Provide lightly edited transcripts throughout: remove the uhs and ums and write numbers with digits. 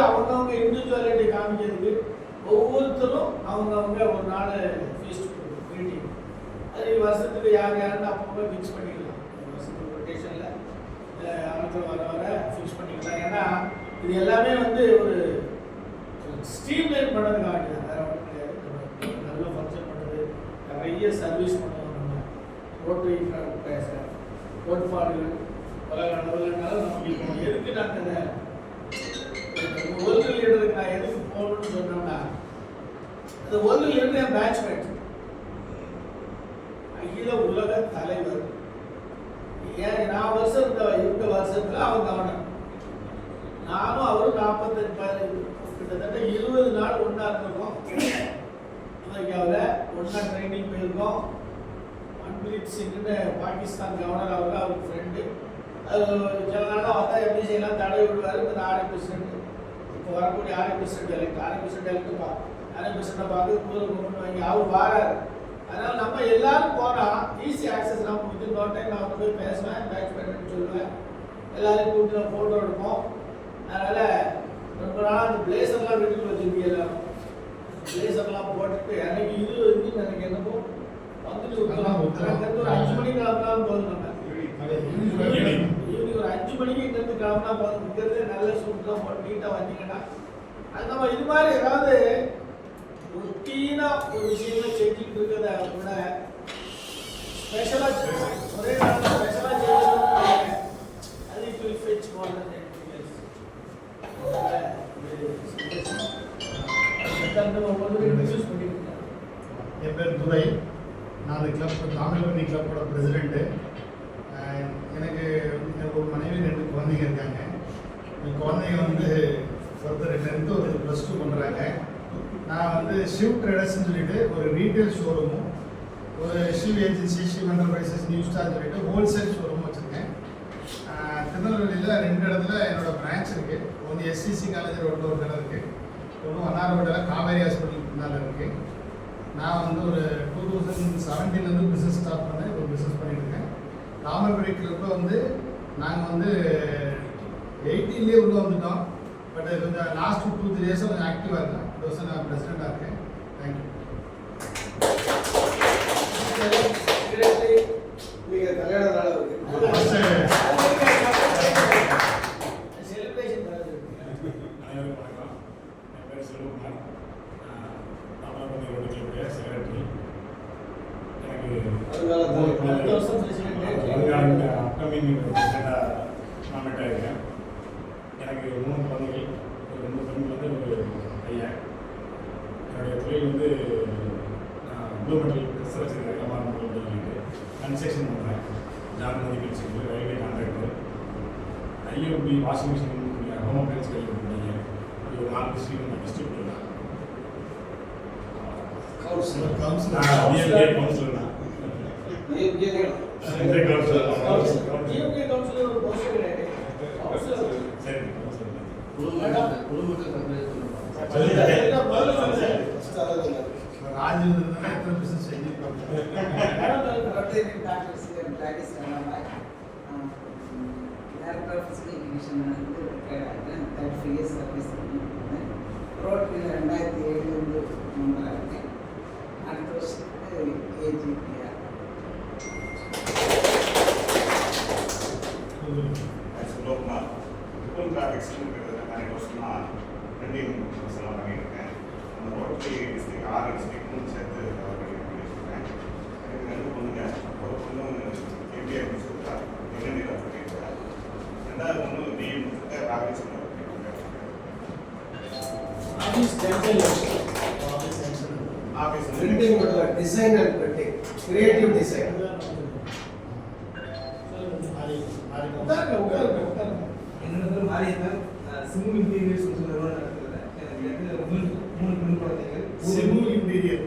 அவங்கவுங்க இண்டிவிஜுவாலிட்டி காமிக்கிறதுக்கு ஒவ்வொருத்தரும் அவங்கவுங்க ஒரு நாள் ஃபீஸ்ட் மீட்டிங் அது வருஷத்துக்கு யார் யாருன்னு அப்பப்போ ஃபிக்ஸ் பண்ணிக்கலாம். வருஷத்துக்கு ரொட்டேஷனில் ஆட்கள் வர வர ஃபிக்ஸ் பண்ணிக்கலாம். ஏன்னா இது எல்லாமே வந்து ஒரு ஸ்ட்ரீம்லைன் பண்ணதுக்காக வேறு ஒன்றும் கிடையாது. நல்ல ஃபங்க்ஷன் பண்ணுறது, நிறைய சர்வீஸ் பண்ணுவோம். நம்ம ரோட்டரி பேச கோட்பாடுகள் பல அளவுலனாலும் நமக்கு இப்போ எதுக்கு நாங்கள் ஒர்க்கு லீடருக்கு நான் எதுக்கு போகணும்னு சொன்னோம்னா, அந்த ஒர்க்கு லீடர் என் பேட்ச்மேட், அகில உலக தலைவர். ஏன் நான் வருஷம் இருந்த வருஷத்தில் அவங்க கவனம், நானும் அவரும் 45 கிட்டத்தட்ட 20 நாள் ஒன்றா இருந்திருக்கோம். அமெரிக்காவில் ஒன்றா ட்ரைனிங் போயிருக்கோம். மன்பிரீத் சிங்னு பாகிஸ்தான் கவர்னர், அவருக்கு ஃப்ரெண்டு. அது சில நாளாக வந்தால் எப்படி செய்யலாம் தடவை விடுவார். இந்த RI இப்போ வரக்கூடிய RI எலெக்ட் எலெக்ட் RI பார்த்து குதிரை கொண்டு வாங்கி அவர் வாராரு. அதனால் நம்ம எல்லாரும் போனால் ஈஸி ஆக்சஸ். நான் வித்தின் நோ டைம் நான் போய் பேசுவேன், பேட்ச் பண்ணுன்னு சொல்லுவேன். எல்லாரையும் கூப்பிட்டு நான் ஃபோட்டோ எடுப்போம். அதனால் ரொம்ப நாளாக அந்த பிளேசர்லாம் வீட்டுக்கு வச்சுருக்கீங்க. எல்லாரும் பிளேசர்லாம் போட்டுட்டு எனக்கு இது வந்து எனக்கு என்னமோ வந்துட்டு விட்டுலாம். எனக்கு ஒரு 5 மணிக்கு கிளம்புனாலும் போதும். நம்ம ஈவினிங் ஒரு 5 மணிக்கு இங்கேருந்து கிளம்புனா போதும். இங்கேருந்து நல்ல சூட்லாம் போட்டு நீட்டாக வந்தீங்கன்னா அது நம்ம இது மாதிரி ஏதாவது ரொட்டீனாக ஒரு விஷயங்களை செஞ்சுக்கிட்டு இருக்கிறத விட ஸ்பெஷலாக ஒரே நாள் ஸ்பெஷலாக செய்யணும். அது இப்போ ஃபெச் போடுறது என் பேர் துரை. நான் அந்த கிளப் தாமிரபரணி கிளப்போட பிரசிடெண்ட்டு. எனக்கு ஒரு மனைவி 2 குழந்தைங்க இருக்காங்க. என் குழந்தைங்க வந்து ஒருத்தர் 10th ஒரு +2 பண்ணுறாங்க. நான் வந்து ஷிவ் ட்ரேடர்ஸ்ன்னு சொல்லிட்டு ஒரு ரீட்டைல் ஷோரூமும், ஒரு Shiv agency, Shiv enterprises, new ஸ்டார்னு சொல்லிட்டு ஹோல்சேல் ஷோரூமும் வச்சுருக்கேன். திருநெல்வேலியில் 2 இடத்துல என்னோடய பிரான்ச் இருக்குது. ஒன்று SCC காலேஜ் ரோட்டில் ஒரு இடம் இருக்குது, ஒன்று வண்ணாரப்பேட்டையில் காவேரி ஹாஸ்பிட்டல் பின்னால் இருக்குது. நான் வந்து ஒரு 2017 பிஸ்னஸ் ஸ்டார்ட் பண்ணேன். ஒரு பிஸ்னஸ் பண்ணிட்டுருக்கேன். தாமிரபரணி கிளப்பில் வந்து நாங்கள் வந்து 18 உள்ளே வந்துட்டோம். பட் கொஞ்சம் லாஸ்ட் 2-3 இயர்ஸாக கொஞ்சம் ஆக்டிவாக இருக்கேன். இந்த வருஷம் நான் பிரசிடெண்ட்டாக இருக்கேன். தேங்க்யூ. நீங்கள் கல்யாண நாள் இருக்கு செலிப்ரேஷன் அனைவருக்கும் வணக்கம். என் பேர் செல்வகுமார். தாமிரபரணி ரோடு கிளப்புடைய செக்ரட்டரி. எனக்கு அப்கமிங் பிரசிடெண்ட்டாக நாமினேட் ஆகிருக்கேன். எனக்கு 3 குழந்தைகள், ஒரு 2 பெண்கள் வந்து ஒரு பையன். என்னுடைய தொழில் வந்து ப்ளூ மெட்டல் ட்ரெஸ் வச்சுருக்கேன். கமார்மெண்ட் கன்ஸ்ட்ரக்ஷன் பண்ணுறேன். John medical sector, railway contractor, IOB washing machine, home appliances கேள்விப்பட்டீங்க. அது ஒரு 4 டிஸ்ட்ரிக்ட் டிஸ்ட்ரிபியூட்டர் தான். கவுன்சிலர் கவுன்சிலர் தான். ரோட்டில் 2007 மெம்பராக இருக்கேன். அடுத்த வருஷத்துக்கு AGPR. சுலோகுமார். ட்ரிபிள் கிராஃபிக்ஸ் நிறைய வருஷமாக பிரிண்டிங் எல்லாம் பண்ணியிருக்கேன். அந்த ரோட்டரி டிஸ்ட்ரிக்ட் 6 டிஸ்ட்ரிக்ட்டும் சேர்த்து கவர் பண்ணியிருக்கேன். எனக்கு 2 பொண்ணுங்க. ஒரு பொண்ணு MBA முடிச்சிருக்கா, இன்ஜினியராக பண்ணியிருக்கேன். 2வது பொண்ணு BE முடிச்சிருக்கேன், கிராஃபிக்ஸ் பண்ணியிருக்கேன். ஆஃபீஸ் பிரிண்டிங் மட்டும் design and printing, creative design. என்னோட மாரியப்பன். சிமு இன்டீரியர்ஸ் நிறுவனம் நடத்துகிறேன். எனக்கு 3 பெண் குழந்தைகள். சிமு இன்டீரியர்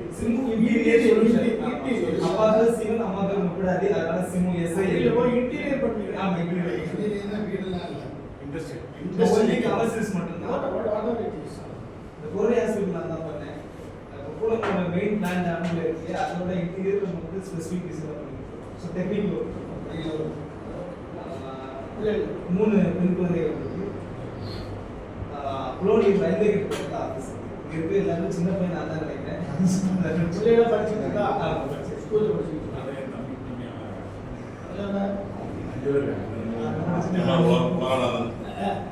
அப்பாவுக்கு சிவன், அம்மாவுக்கு முப்படாது. அதனால சிமு SI இன்டீரியர் பண்ணுவீங்க. ஆமாம், இன்டீரியர்னா வீடுலாம் இல்லை, இண்டஸ்ட்ரியல். இந்த ஒன்லி கமர்ஷியல்ஸ் மட்டும்தான். இந்த கொரிய ஹாஸ்பிட்டல் நான் தான் பண்ணேன். கூட நம்ம மெயின் பிளான் ஆனது இருக்கு. அதோட இன்டீரியர் நமக்கு ஸ்பெசிஃபிக் டிசைன் பண்ணிருக்கோம். ஸோ டெக்னிக் ஒர்க் 3 பெண் குழந்தைகள் இருக்கு. குளோனி ரயில்வே கேட் பக்கத்துல ஆஃபீஸ் இருக்கு. எல்லாமே சின்ன பையன் நான் தான் நினைக்கிறேன். பிள்ளைகளை படிச்சுட்டு இருக்கா? ஆ, படிச்சிட்டு. ஸ்கூல்ல படிச்சுட்டு இருக்கா? அதே தம்பி இல்லைன்னா, அஞ்சு பேர் இருக்காங்க.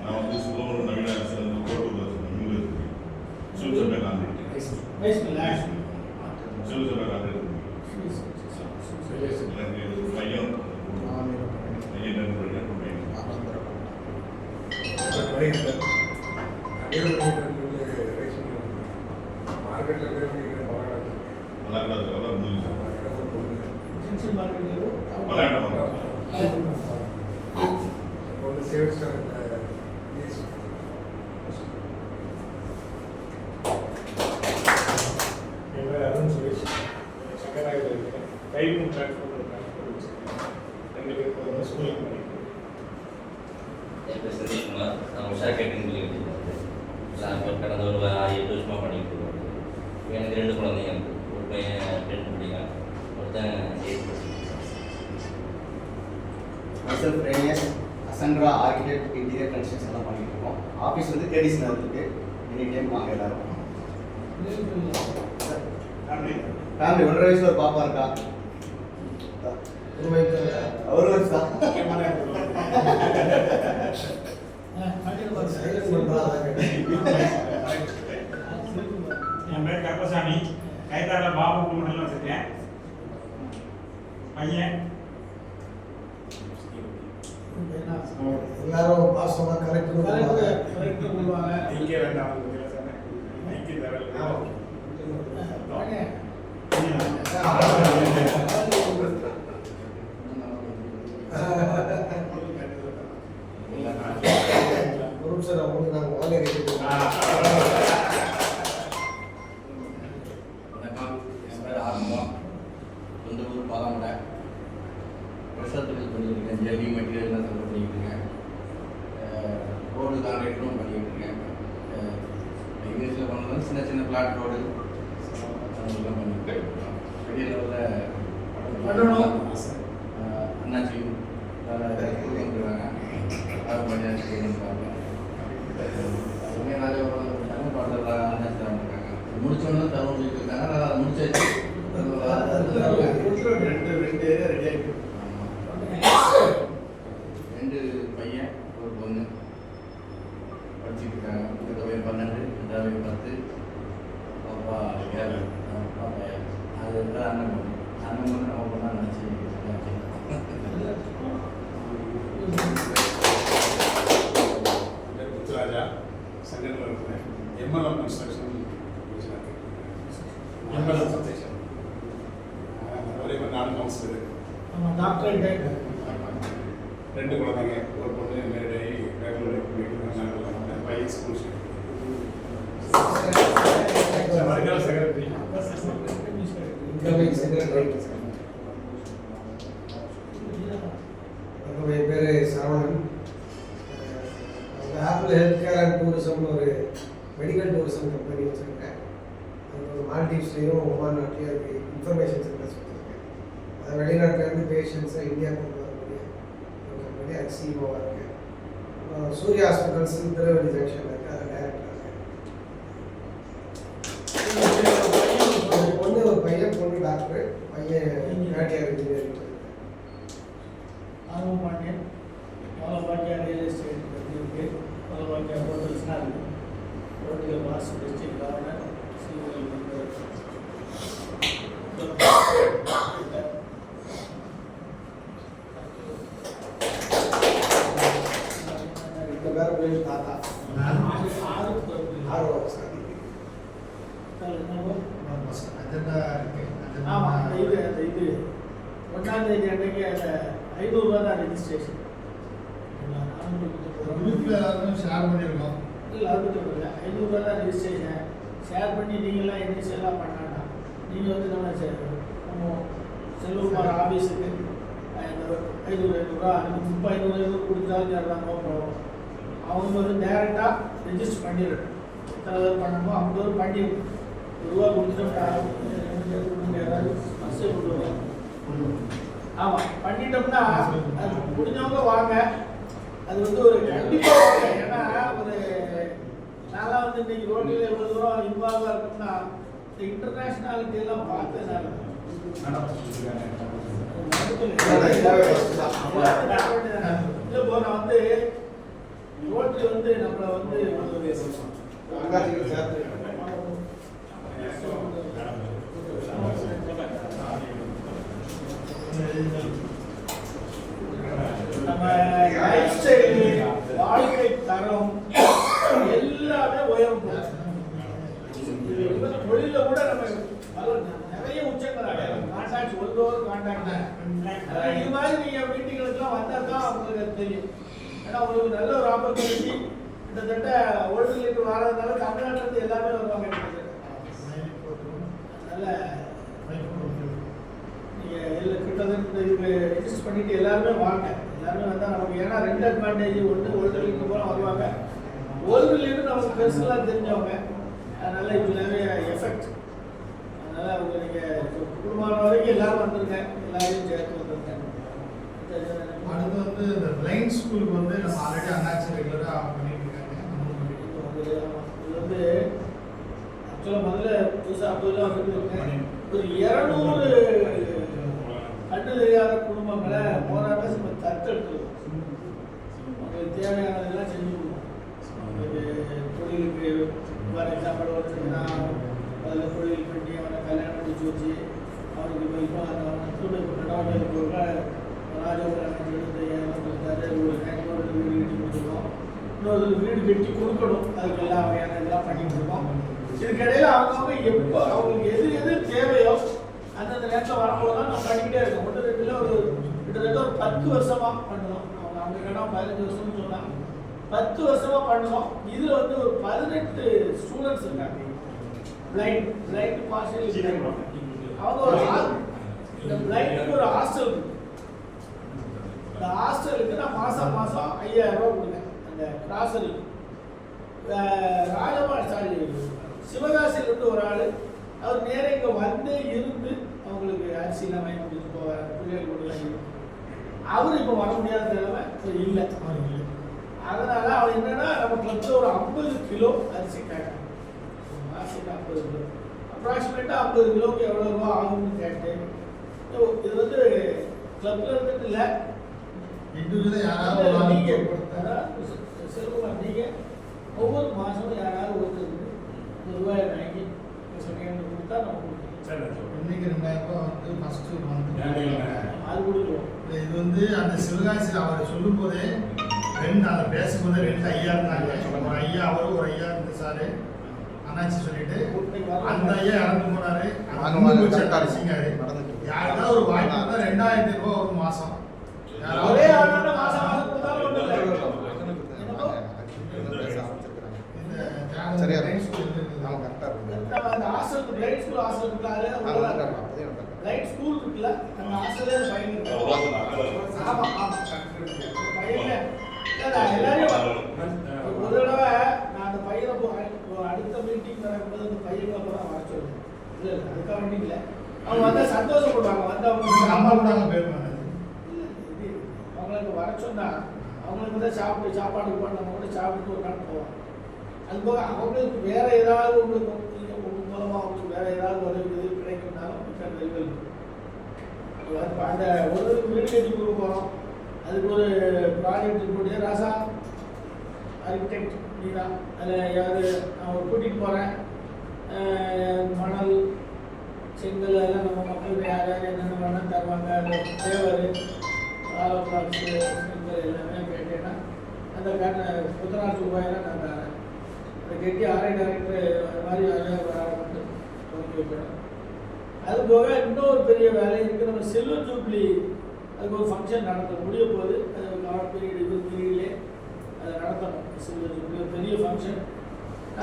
நான் வந்து சுகமரம் நவீன அரசு கோட்டூர் சிவசபை காந்தி வயசுல சிவசபை காந்தி எனக்கு பையன் பையன் ஜென்சன் மார்க்கெட் என் பேர் அருண் சுரேஷ். சங்கராயில் இருக்கேன். டைப்பிங் பிளாட்ஃபார்மில் ட்ரான்ஸ்ஃபர் வச்சுருக்கேன். 2 பேருக்கு வந்து ஸ்கூலிங் பண்ணியிருக்கேன். என் பேர் சதீஷ்குமார். நான் உஷா கேட்டரிங் வச்சுருக்கேன். நான் இப்போ கடந்த ஒரு 7 வருஷமாக பண்ணிட்டு இருக்கேன். எனக்கு 2 குழந்தைங்க இருக்குது. ஒரு பையன் 10th படிக்கிறான், ஒருத்தன் 8th படிக்கிறான். myself Renius, Asandra Architect, Interior Construction எல்லாம் பண்ணிட்டு இருக்கோம். ஆஃபீஸ் வந்து கேடிஸ் இருக்கு. எனி டைம் வாங்க எல்லாரும். ஃபேமிலி ஃபேமிலி 1.5 வயசுல ஒரு பாப்பா இருக்கா. ஒரு வருஷம் தான். என் பேர் கருப்பசாமி. கைத்தாரில் பாபு குடும்பத்தில் வச்சுருக்கேன். பையன் எல்லாரும் பாசமா கரெக்ட் சொல்லுவாங்க. இங்கே வேண்டாம் இங்கே தரல. ஒரு நிமிஷம் உங்களுக்கு நாங்கள் வாங்க வணக்கம், என் பேர் ஆரம்பம். சொந்த ஊர் பாலாமடை. ப்ரெஷர் தொழில் பண்ணியிருக்கேன். ஜல்லி மெட்டீரியல்லாம் செலவு பண்ணிக்கிட்டு இருக்கேன். ரோடு கான்ட்ராக்டரும் பண்ணிக்கிட்டு இருக்கேன். இங்கிலீஷில் பண்ணணும் சின்ன சின்ன பிளாட் ரோடு அதெல்லாம் பண்ணிக்கிட்டு இருக்கோம். பெரிய லெவலில் அண்ணாச்சி கொடுக்குறாங்க. அது பண்ணியாச்சு செய்யணுன்றாங்க. அதுவுமே நிறைய பாடலாம் அண்ணாச்சி தான் இருக்காங்க. முடிச்சோன்னு தருவோம் சொல்லிட்டு இருக்காங்க. நான் அதை முடிச்சாச்சு. ரெண்டு பையன் ஒரு பொண்ணு படிச்சுட்டு இருக்காங்க. இந்த பையன் 12, இந்த பையன் 10, அப்பா 7, அப்பா பையன். அது இருந்தால் அண்ணன் பொண்ணு. அண்ணன் பொண்ணு நம்ம பொண்ணா நினச்சி பேர் முத்துராஜா. சென்னையில் இருக்கிறேன். MLM construction MLM substation. ஒரே மாதிரி நானும் கவுன்சிலர். நம்ம டாக்டர் 2 குழந்தைங்க. ஒரு பொண்ணு மேரிட் ஆகி பெங்களூர் பையன் ஸ்கூல் வருங்கால செக்ரட்டரி. என் பேர் Saravanan. Apple health care and டூரிசம்னு ஒரு மெடிக்கல் டூரிசம் கம்பெனி வச்சுருக்கேன். அது மால்டீவ்ஸ்லேயும் ஒமான் நாட்டிலையும் அதுக்கு இன்ஃபர்மேஷன் சென்டர்ஸ் வச்சுருக்கேன். அது வெளிநாட்டிலேருந்து பேஷண்ட்ஸை இந்தியா கொண்டு வரக்கூடிய ஒரு கம்பெனி. அது சிஓவாக இருக்கேன். சூர்யா ஹாஸ்பிட்டல்ஸ் திருவள்ளி ஜங்ஷனில் இருக்குது. அதை டைரக்டராக இருக்கேன். பொண்ணு ஒரு பையன், பொண்ணு டாக்டர், பையன் மேட்டியார் இன்ஜினியரிங். ஆர்வம் பண்ணேன். பாலபாக்கியா ரியல் எஸ்டேட் இருக்கு. பாலபாக்கியா ஹோட்டல்ஸ்லாம் இருக்கு. Hotel mass district governor civil இந்த பேர் பேர் தாத்தா. ஆர்வம் ஆமா, அந்த இது 1ஆம் தேதி அன்னைக்கு அந்த 500 ரூபா தான் ரெஜிஸ்ட்ரேஷன். குரூப்பில் எல்லாருமே ஷேர் பண்ணியிருக்கோம். இல்லை, அது மட்டும் இல்லை, 500 ரூபா தான் ரெஜிஸ்ட்ரேஷன். ஷேர் பண்ணி நீங்களாம் இனிஷியலாக பண்ணாண்டா. நீங்கள் வந்து நம்ம செல்வகுமார் ஆஃபீஸுக்கு அந்த 500 ரூபா 500 கொடுத்தாலும் தர்றாங்க. அவங்க வந்து டேரெக்டாக ரெஜிஸ்டர் பண்ணிடணும். எத்தனை பண்ணணுமோ 50 பண்ணிடணும். ரூபா கொடுத்துட்டோம்னா யாராவது மசூல் கொடுவாங்க. ஆமாம், பண்ணிட்டோம்னா அது முடிஞ்சவங்க வாங்க. அது வந்து ஒரு கண்டிப்பாக வாங்க. ஏன்னா ஒரு நாங்கள் ரோட்டில் இவ்வளவு தூரம் இன்வால்வாக இருக்கோம்னா இந்த இன்டர்நேஷனாலிட்டி எல்லாம் பார்த்தேன் இல்லை போ நான் வந்து ரோட்டில் வந்து நம்மளை வந்து நம்ம லைஃப் ஸ்டைலு வாழ்க்கை தரம் எல்லாமே உயரும். தொழில கூட நம்ம நிறைய உச்சங்கள் கான்டாக்ட் ஒரு கான்டாக்ட். இது மாதிரி நீங்க மீட்டிங்களுக்குலாம் வந்தா தான் உங்களுக்கு அது தெரியும். ஏன்னா உங்களுக்கு நல்ல ஒரு ஆப்பர்ச்சுனிட்டி. கிட்டத்தட்ட ஒரு லிட்டர் வரதுனால தமிழ்நாட்டில இருந்து எல்லாமே வருவாங்க. அதனால நீங்க கிட்டத்தட்ட இது ரெஜிஸ்டர் பண்ணிட்டு எல்லாருமே வாங்க. எல்லாருமே வந்தா நமக்கு ஏன்னா 2 அட்வான்டேஜ். ஒன்று 1 லிட்டர் போல வருவாங்க. 1 லிட்டர் நமக்கு பெருசுலாம் தெரிஞ்சவங்க. அதனால இது நிறைய எஃபெக்ட். அதனால அவங்க நீங்க குடும்பம் வரைக்கும் எல்லாரும் வந்துருங்க. எல்லாரையும் சேர்த்து வந்துருங்க. அடுத்து வந்து இந்த பிளைண்ட் ஸ்கூலுக்கு வந்து நம்ம ஆல்ரெடி அண்ணாச்சி ரெகுலரா பண்ணிட்டு இருக்காங்க. இது வந்து ஆக்சுவலாக முதல்ல புதுசாக 50 ரூபா வந்துருக்கேன். ஒரு 200 கண்டு தெரியாத குடும்பங்களை போராட்ட நம்ம தத்தெடுத்துருவோம். அவங்களுக்கு தேவையானதெல்லாம் செஞ்சு கொடுப்போம். தொழிலுக்கு ஃபார் எக்ஸாம்பிள் ஒருத்தருன்னா அதில் தொழில் பண்ணி அவனை கல்யாணம் முடிச்சு வச்சு அவனுக்கு இப்போ அவனை திரும்ப நடவடிக்கை ராஜோபுரம் 75,000 கொடுத்தாரு. ஒரு பேங்க்லோட வீடு கட்டி கொடுத்துருக்கோம். இன்னொரு வீடு கட்டி கொடுக்கணும். அதுக்கு எல்லா வகையான இதெல்லாம் பண்ணிட்டு இருக்கோம். இதுக்கிடையில அவங்கவுங்க எப்போ அவங்களுக்கு எது எது தேவையோ அந்தந்த நேரத்தில் வரும்போது தான் நம்ம பண்ணிக்கிட்டே இருக்கோம். 1-2 ஒரு கிட்டத்தட்ட ஒரு 10 வருஷமா பண்ணுறோம். அவங்க இடம் 15 வருஷம்னு சொன்னாங்க. 10 வருஷமா பண்ணுறோம். இதில் வந்து ஒரு 18 ஸ்டூடெண்ட்ஸ் இருக்காங்க. பிளைண்ட் பார்ஷியல் அவங்க ஒரு இந்த பிளைண்டுக்கு ஒரு ஹாஸ்டல் இருக்கு. இந்த ஹாஸ்டலுக்கு நான் மாதம் 5,000 ரூபா கொடுங்க. அந்த கிராசரி சிவகாசியிலிருந்து ஒரு ஆள் அவர் நேர இங்கே வந்து இருந்து அவங்களுக்கு அரிசிலாம் வாங்கி கொடுத்துட்டு போவார். பிள்ளைகள் கொடுக்கலாம். அவர் இப்போ வர முடியாத நிலைமை இல்லை. அதனால அவர் என்னன்னா நம்ம கிளப்ல ஒரு 50 கிலோ அரிசி கேட்கணும். மாசத்துக்கு 50 கிலோ அப்ராக்சிமேட்டா 50 கிலோக்கு எவ்வளவு ரூபா ஆகும்னு கேட்டு இது வந்து கிளப்ல இருந்துட்டு இல்லை. நீங்க செல்வம் நீங்க ஒவ்வொரு மாசமும் யாராவது ஒருத்தருக்கு ரூபாய் வாங்கி கொடுத்தா நம்ம இன்னைக்கு 2000 ரூபாய் வந்து ஃபர்ஸ்ட் மந்த் அது கொடுக்குறோம். இது வந்து அந்த சிவகாசியில் அவர் சொல்லும் போதே அதை பேசும்போது 2 ஐயா இருந்தாங்க. ஒரு ஐயா அவரும் ஒரு ஐயா இருந்து சாரு அண்ணாச்சி சொல்லிட்டு அந்த ஐயா இறந்து போனாரு. அரிசிங்காரு யாருக்காவது ஒரு வாய்ப்பு இருந்தால் 2,000 ரூபாய் ஒரு மாசம் ஒரே ஆளுநர் மாசம் கொடுத்தாலும் ஒன்றும் இல்லை. சரியா அந்த ஹாஸ்டலுக்கு பிளைண்ட் ஸ்கூல் ஹாஸ்டல் இருக்காரு. பிளைண்ட் ஸ்கூல் இருக்குல்ல அந்த ஹாஸ்டல்ல பையன் இருக்காரு. ஆமா ஆமா பையன் எல்லாரையும் ஒரு தடவை நான் அந்த பையனை அடுத்த மீட்டிங் நடக்கும்போது அந்த பையனை அப்புறம் வர சொல்லுவேன். இல்லை அதுக்காக வேண்டிய இல்லை. அவங்க வந்து சந்தோஷப்படுவாங்க. வந்து அவங்க அம்மா கூட அவங்க பேர் பண்ணது அவங்களுக்கு வர சொன்னா அவங்களுக்கு தான் சாப்பாடு போட்டு நம்ம கூட சாப்பிட்டு ஒரு நாள் போவாங்க. அது போக அவங்களுக்கு வேற ஏதாவது உங்களுக்கு உங்க மூலமா அவங்களுக்கு வேற ஏதாவது உதவி கிடைக்கும்னாலும் அந்த ஒரு வீடு கட்டி கொடுக்க போறோம். அதுக்கு ஒரு ப்ராஜெக்ட் கூடிய ராசா ஆர்கிடெக்ட் நீதான் அதில் யாரு நான் கூட்டிகிட்டு போகிறேன். மணல் செங்கல் எல்லாம் நம்ம மக்களுக்கு யார் யார் என்னென்ன வேணால் தருவாங்க. அது தேவர் ஆலோபாக்ஸு செங்கல் எல்லாமே கேட்டேன்னா அந்த புத்தராஜ் ரூபாயெல்லாம் நான் தரேன். அதை கட்டி ஆர்ஐ டைரக்டர் அது மாதிரி 5,000 வந்து துவங்கி வைக்கணும். அது போக இன்னொரு பெரிய வேலை இருக்குது. நம்ம சில்வர் ஜூப்ளி அதுக்கு ஒரு ஃபங்க்ஷன் நடத்த முடிய போகுது. அது லாட் பீரியட் இது பீரியட்லே அதை நடத்தணும். சில்வர் ஜூப்ளி ஒரு பெரிய ஃபங்க்ஷன்.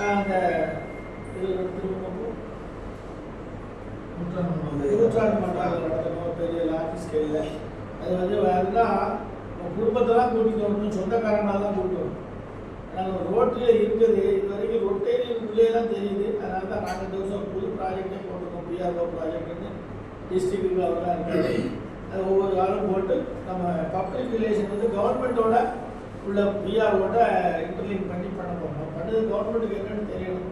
அந்த இதில் திரும்ப நூற்றாண்டு மன்றம் நடத்தணும். பெரிய லார்ஜ் ஸ்கேலில் அது வந்து வேறுனா குடும்பத்தெல்லாம் கூட்டிகிட்டு வரணும். சொந்தக்காரங்களாக தான் கூட்டிட்டு வரணும். நாங்கள் ரோட்டில் இருக்குது இது வரைக்கும் ரொட்டேரியனுக்குள்ளே தான் தெரியுது. அதனால தான் நாங்கள் இந்த வருஷம் புது ப்ராஜெக்டே போட்டிருக்கோம். பிஆர்ஓ ப்ராஜெக்ட்னு டிஸ்ட்ரிக்ட்டுக்கு அவர்தான் இருக்காது. அது ஒவ்வொரு காலம் போட்டு நம்ம பப்ளிக் ரிலேஷன் வந்து கவர்மெண்ட்டோட உள்ள பிஆர்ஓட இன்டர்லிங்க் பண்ணி பண்ண போகிறோம். பண்ணது கவர்மெண்ட்டுக்கு என்னென்னு தெரியணும்.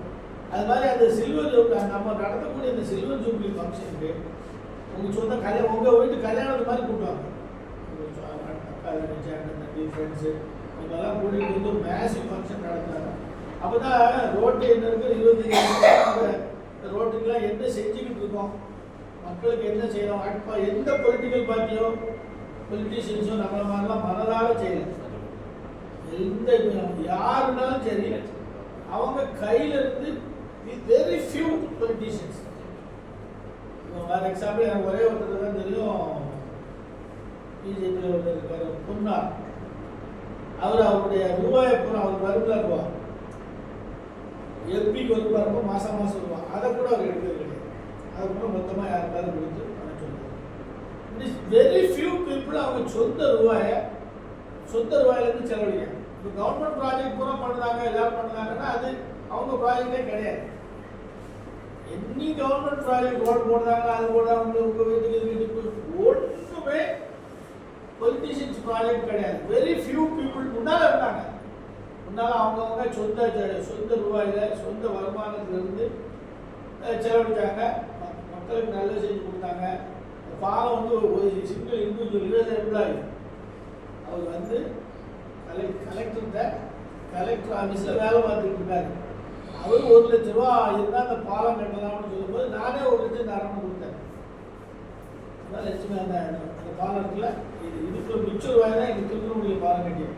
அது மாதிரி அந்த சில்வர் ஜூப்ளி நம்ம நடத்தக்கூடிய இந்த சில்வர் ஜூப்ளி ஃபங்க்ஷனுக்கு உங்கள் சொந்த கல்யாணம் உங்கள் வீட்டு கல்யாணத்து மாதிரி கூப்பிடுவாங்க. அக்கா தங்கச்சி அண்ணன் தம்பி ஃப்ரெண்ட்ஸு இவங்கெல்லாம் கூட்டிகிட்டு வந்து ஒரு மேசிவ் ஃபங்க்ஷன் நடத்துறாங்க. அப்போ தான் ரோட்டு என்ன இருக்குது 25 ரோட்டுக்கெல்லாம் என்ன செஞ்சுக்கிட்டு இருக்கோம், மக்களுக்கு என்ன செய்யணும், அப்போ எந்த பொலிட்டிக்கல் பார்ட்டியோ பொலிட்டீஷியன்ஸோ நம்மள மாதிரிலாம் மனதார செய்யலை. எந்த யாருனாலும் சரி அவங்க கையில் இருந்து very few politicians. For example எனக்கு ஒரே ஒருத்தர் தான் தெரியும், பிஜேபியில் ஒருத்தர் இருக்கார் பொன்னார். அவருடைய ரூபாயை பூரா அவர் வரும்ல ரூபா எம்பிக்கு வந்து பாருங்க மாதம் ரூபா அதை கூட அவர் எடுக்கிறது கிடையாது. அதை கூட மொத்தமாக யாருக்காவது கொடுத்து பண்ண சொல்லுவாங்க. வெரி ஃபியூ பீப்புள் அவங்க சொந்த ரூபாயிலேருந்து செலவழிக்கிறாங்க. இப்போ கவர்மெண்ட் ப்ராஜெக்ட் பூரா பண்ணுறாங்க எல்லாரும் பண்ணுறாங்கன்னா அது அவங்க ப்ராஜெக்டே கிடையாது. என்னி கவர்மெண்ட் ப்ராஜெக்ட் ரோடு போடுறாங்க அது போடுறாங்க உங்கள் வீட்டுக்கு ஒன்றுமே பொலிட்டீஷியன்ஸ் ப்ராஜெக்ட் கிடையாது. வெரி ஃபியூ பீப்புள் முன்னால் இருந்தாங்க. முன்னால் அவங்கவுங்க சொந்த ரூபாயில் சொந்த வருமானத்திலிருந்து செலவழித்தாங்க. மக்களுக்கு நல்லது செஞ்சு கொடுத்தாங்க. பாலம் வந்து ஒரு சிங்கிள் இண்டிவிஜுவல் எம்ப்ளாயி அவர் வந்து கலெக்டர் ஆஃபீஸில் வேலை பார்த்துட்டு இருக்காரு. அவர் 1 லட்ச ரூபா இருந்தால் அந்த பாலம் கட்டலாம்னு சொல்லும்போது நானே 1 லட்சம் தரணும்னு கொடுத்தேன். அதான் லட்சுமி அந்த பாலத்தில் இதுக்கு மிச்ச ரூபாய் தான் எங்கள் திருநெல்வேலி பாலம் கட்டியது.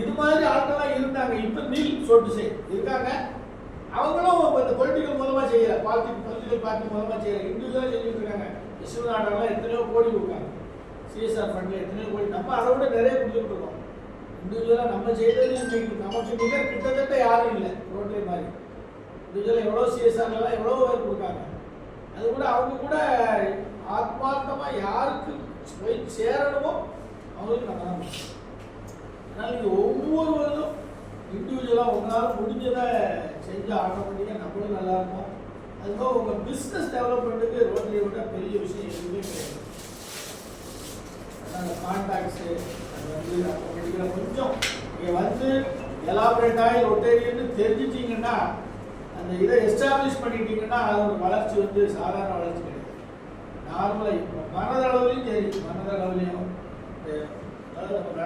இது மாதிரி ஆட்கள்லாம் இருந்தாங்க. இப்போ நீல் சொட்டு இருக்காங்க. அவங்களும் இந்த பொலிட்டிக்கல் மூலமாக செய்யலை, பொலிட்டிக்கல் பார்ட்டி மூலமாக செய்யலை, இண்டிவிஜுவலாக செஞ்சுட்டு இருக்காங்க. விஸ்வநாடகம்லாம் எத்தனையோ கோடி கொடுக்காங்க. சிஎஸ்ஆர் ஃபண்டில் எத்தனையோ கோடி. நம்ம அதை விட நிறைய கொடுத்துட்டு இருக்கோம். இண்டிவிஜுவலாக நம்ம செய்தது நமக்கு மிக கிட்டத்தட்ட யாரும் இல்லை. ரோட்டரி மாதிரி இண்டிவிஜுவலாக எவ்வளோ சிஎஸ்ஆர்லாம் எவ்வளோ பேர் கொடுக்காங்க. அது கூட அவங்க கூட ஆத்மார்த்தமாக யாருக்கு போய் சேரணுமோ அவங்களுக்கு நம்ம தான். அதனால் நீங்கள் ஒவ்வொருவரும் இண்டிவிஜுவலாக உங்களால் முடிஞ்சதை செஞ்சு ஆட்டோமேட்டிக்காக நம்மளும் நல்லாயிருக்கும். அதுபோக உங்கள் பிஸ்னஸ் டெவலப்மெண்ட்டுக்கு ரோட்டரியை விட பெரிய விஷயம் எதுவுமே கிடையாது. அந்த கான்டாக்ட்ஸு அது வந்து ஆட்டோமேட்டிக்காக கொஞ்சம் நீங்கள் வந்து எலாபரேட் ஆகி ரொட்டேரியன்னு தெரிஞ்சிட்டிங்கன்னா அந்த இதை எஸ்டாப்ளிஷ் பண்ணிட்டீங்கன்னா அதோட வளர்ச்சி வந்து சாதாரண வளர்ச்சி கிடையாது. நார்மலாக இப்போ மனதளவுலையும் சரி மனதளவுலையும் அதாவது நம்ம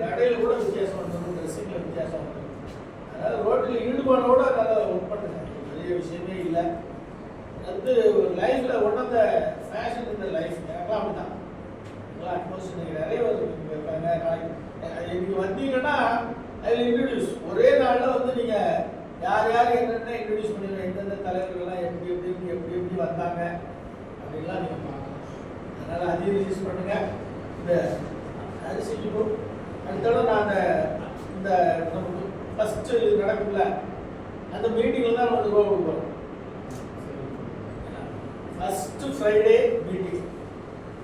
நடையில் கூட வித்தியாசம் வந்துடும், ட்ரெஸ்ஸிங்கில் வித்தியாசம் வந்துடும். அதாவது ரோட்டில் ஈடுபாடோட நல்லா ஒர்க் பண்ணுங்க, பெரிய விஷயமே இல்லை. வந்து ஒரு லைஃப்பில் ஒன் ஆஃப் த ஃபேஷன் இந்த லைஃப் எனக்குலாம் அப்படி தான். அட்மோஸ்ட் நீங்கள் நிறைய இருக்காங்க. நாளைக்கு நீங்கள் வந்தீங்கன்னா அதில் இன்ட்ரடியூஸ் ஒரே நாளில் வந்து நீங்கள் யார் யார் என்னென்ன இன்ட்ரடியூஸ் பண்ணிடுவோம், எந்தெந்த தலைவர்கள்லாம் எப்படி வந்தாங்க அப்படின்லாம் நீங்கள் பார்க்கணும். அதனால் அதையும் ரிலீஸ் பண்ணுங்கள். இந்த அரிசிக்கு அடுத்தோட நான் இந்த நமக்கு ஃபஸ்ட்டு நடக்கும்ல அந்த மீட்டிங்கில் தான் நம்ம ரூபா கொடுப்போம். First Friday meeting.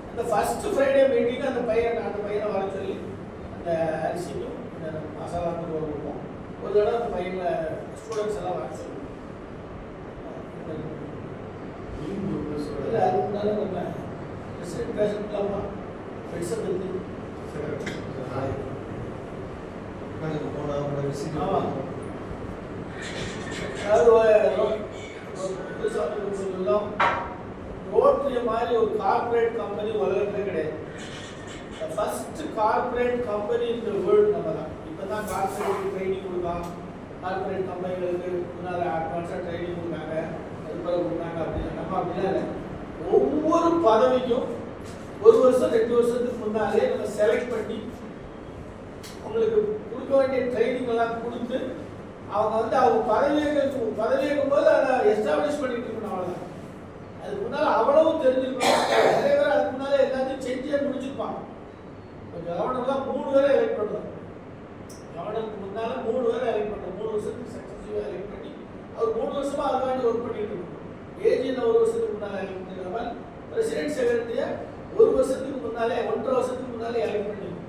அந்த ஃபஸ்ட்டு ஃப்ரைடே மீட்டிங் அந்த பையனை வர சொல்லி அந்த அரிசிக்கும் இந்த மசாலாவுக்கும் ரூபா கொடுப்போம். ஒரு தடவை அந்த பையனை ஸ்டூடெண்ட்ஸ் எல்லாம் வர சொல்லுவோம். அது முன்னாலே நம்ம பேசலாமா பெருசாக பற்றி ரோட்டரி மாதிரி ஒரு கார்பரேட் கம்பெனி உலகத்திலே கிடையாது. ஃபர்ஸ்ட் கார்பரேட் கம்பெனி இந்த வேர்ல்டு நம்ம தான். இப்போ தான் கார்பரேட் ட்ரைனிங் கொடுக்கலாம். கார்பரேட் கம்பெனிகளுக்கு முன்னால் அட்வான்ஸாக ட்ரைனிங் கொடுத்தாங்க, அது பிறகு கொடுத்தாங்க. அப்படின்னு நம்ம அப்படிலாம் இல்லை. ஒவ்வொரு பதவிக்கும் 1 வருஷம் 2 வருஷத்துக்கு முன்னாலே நம்ம செலக்ட் பண்ணி உங்களுக்கு கொடுக்க வேண்டிய ட்ரைனிங் எல்லாம் கொடுத்து அவங்க வந்து அவங்க பதவியேற்கும் போது அதை எஸ்டாப்ளிஷ் பண்ணிட்டு இருக்கணும். அவ்வளோதான். அதுக்கு முன்னால் அவ்வளவும் தெரிஞ்சிருக்கணும். நிறைய பேர் அதுக்கு முன்னாலே எல்லாத்தையும் செஞ்சே முடிச்சிருப்பாங்க. இப்போ கவர்னர்லாம் 3 பேரை எலெக்ட் பண்ணுறோம். கவர்னருக்கு முன்னால் 3 பேரை எலெக்ட் பண்ணுறோம். 3 வருஷத்துக்கு சக்ஸஸிவாக எலெக்ட் பண்ணி அவர் 3 வருஷமாக அது வேண்டி ஒர்க் பண்ணிட்டு இருக்கணும். ஏஜியில் 1 வருஷத்துக்கு முன்னால் எலெக்ட் பண்ணிக்கிற மாதிரி பிரசிடென்ட் செக்ரட்டரியை 1 வருஷத்துக்கு முன்னாலே 1.5 வருஷத்துக்கு முன்னாலே எலெக்ட் பண்ணிக்கணும்.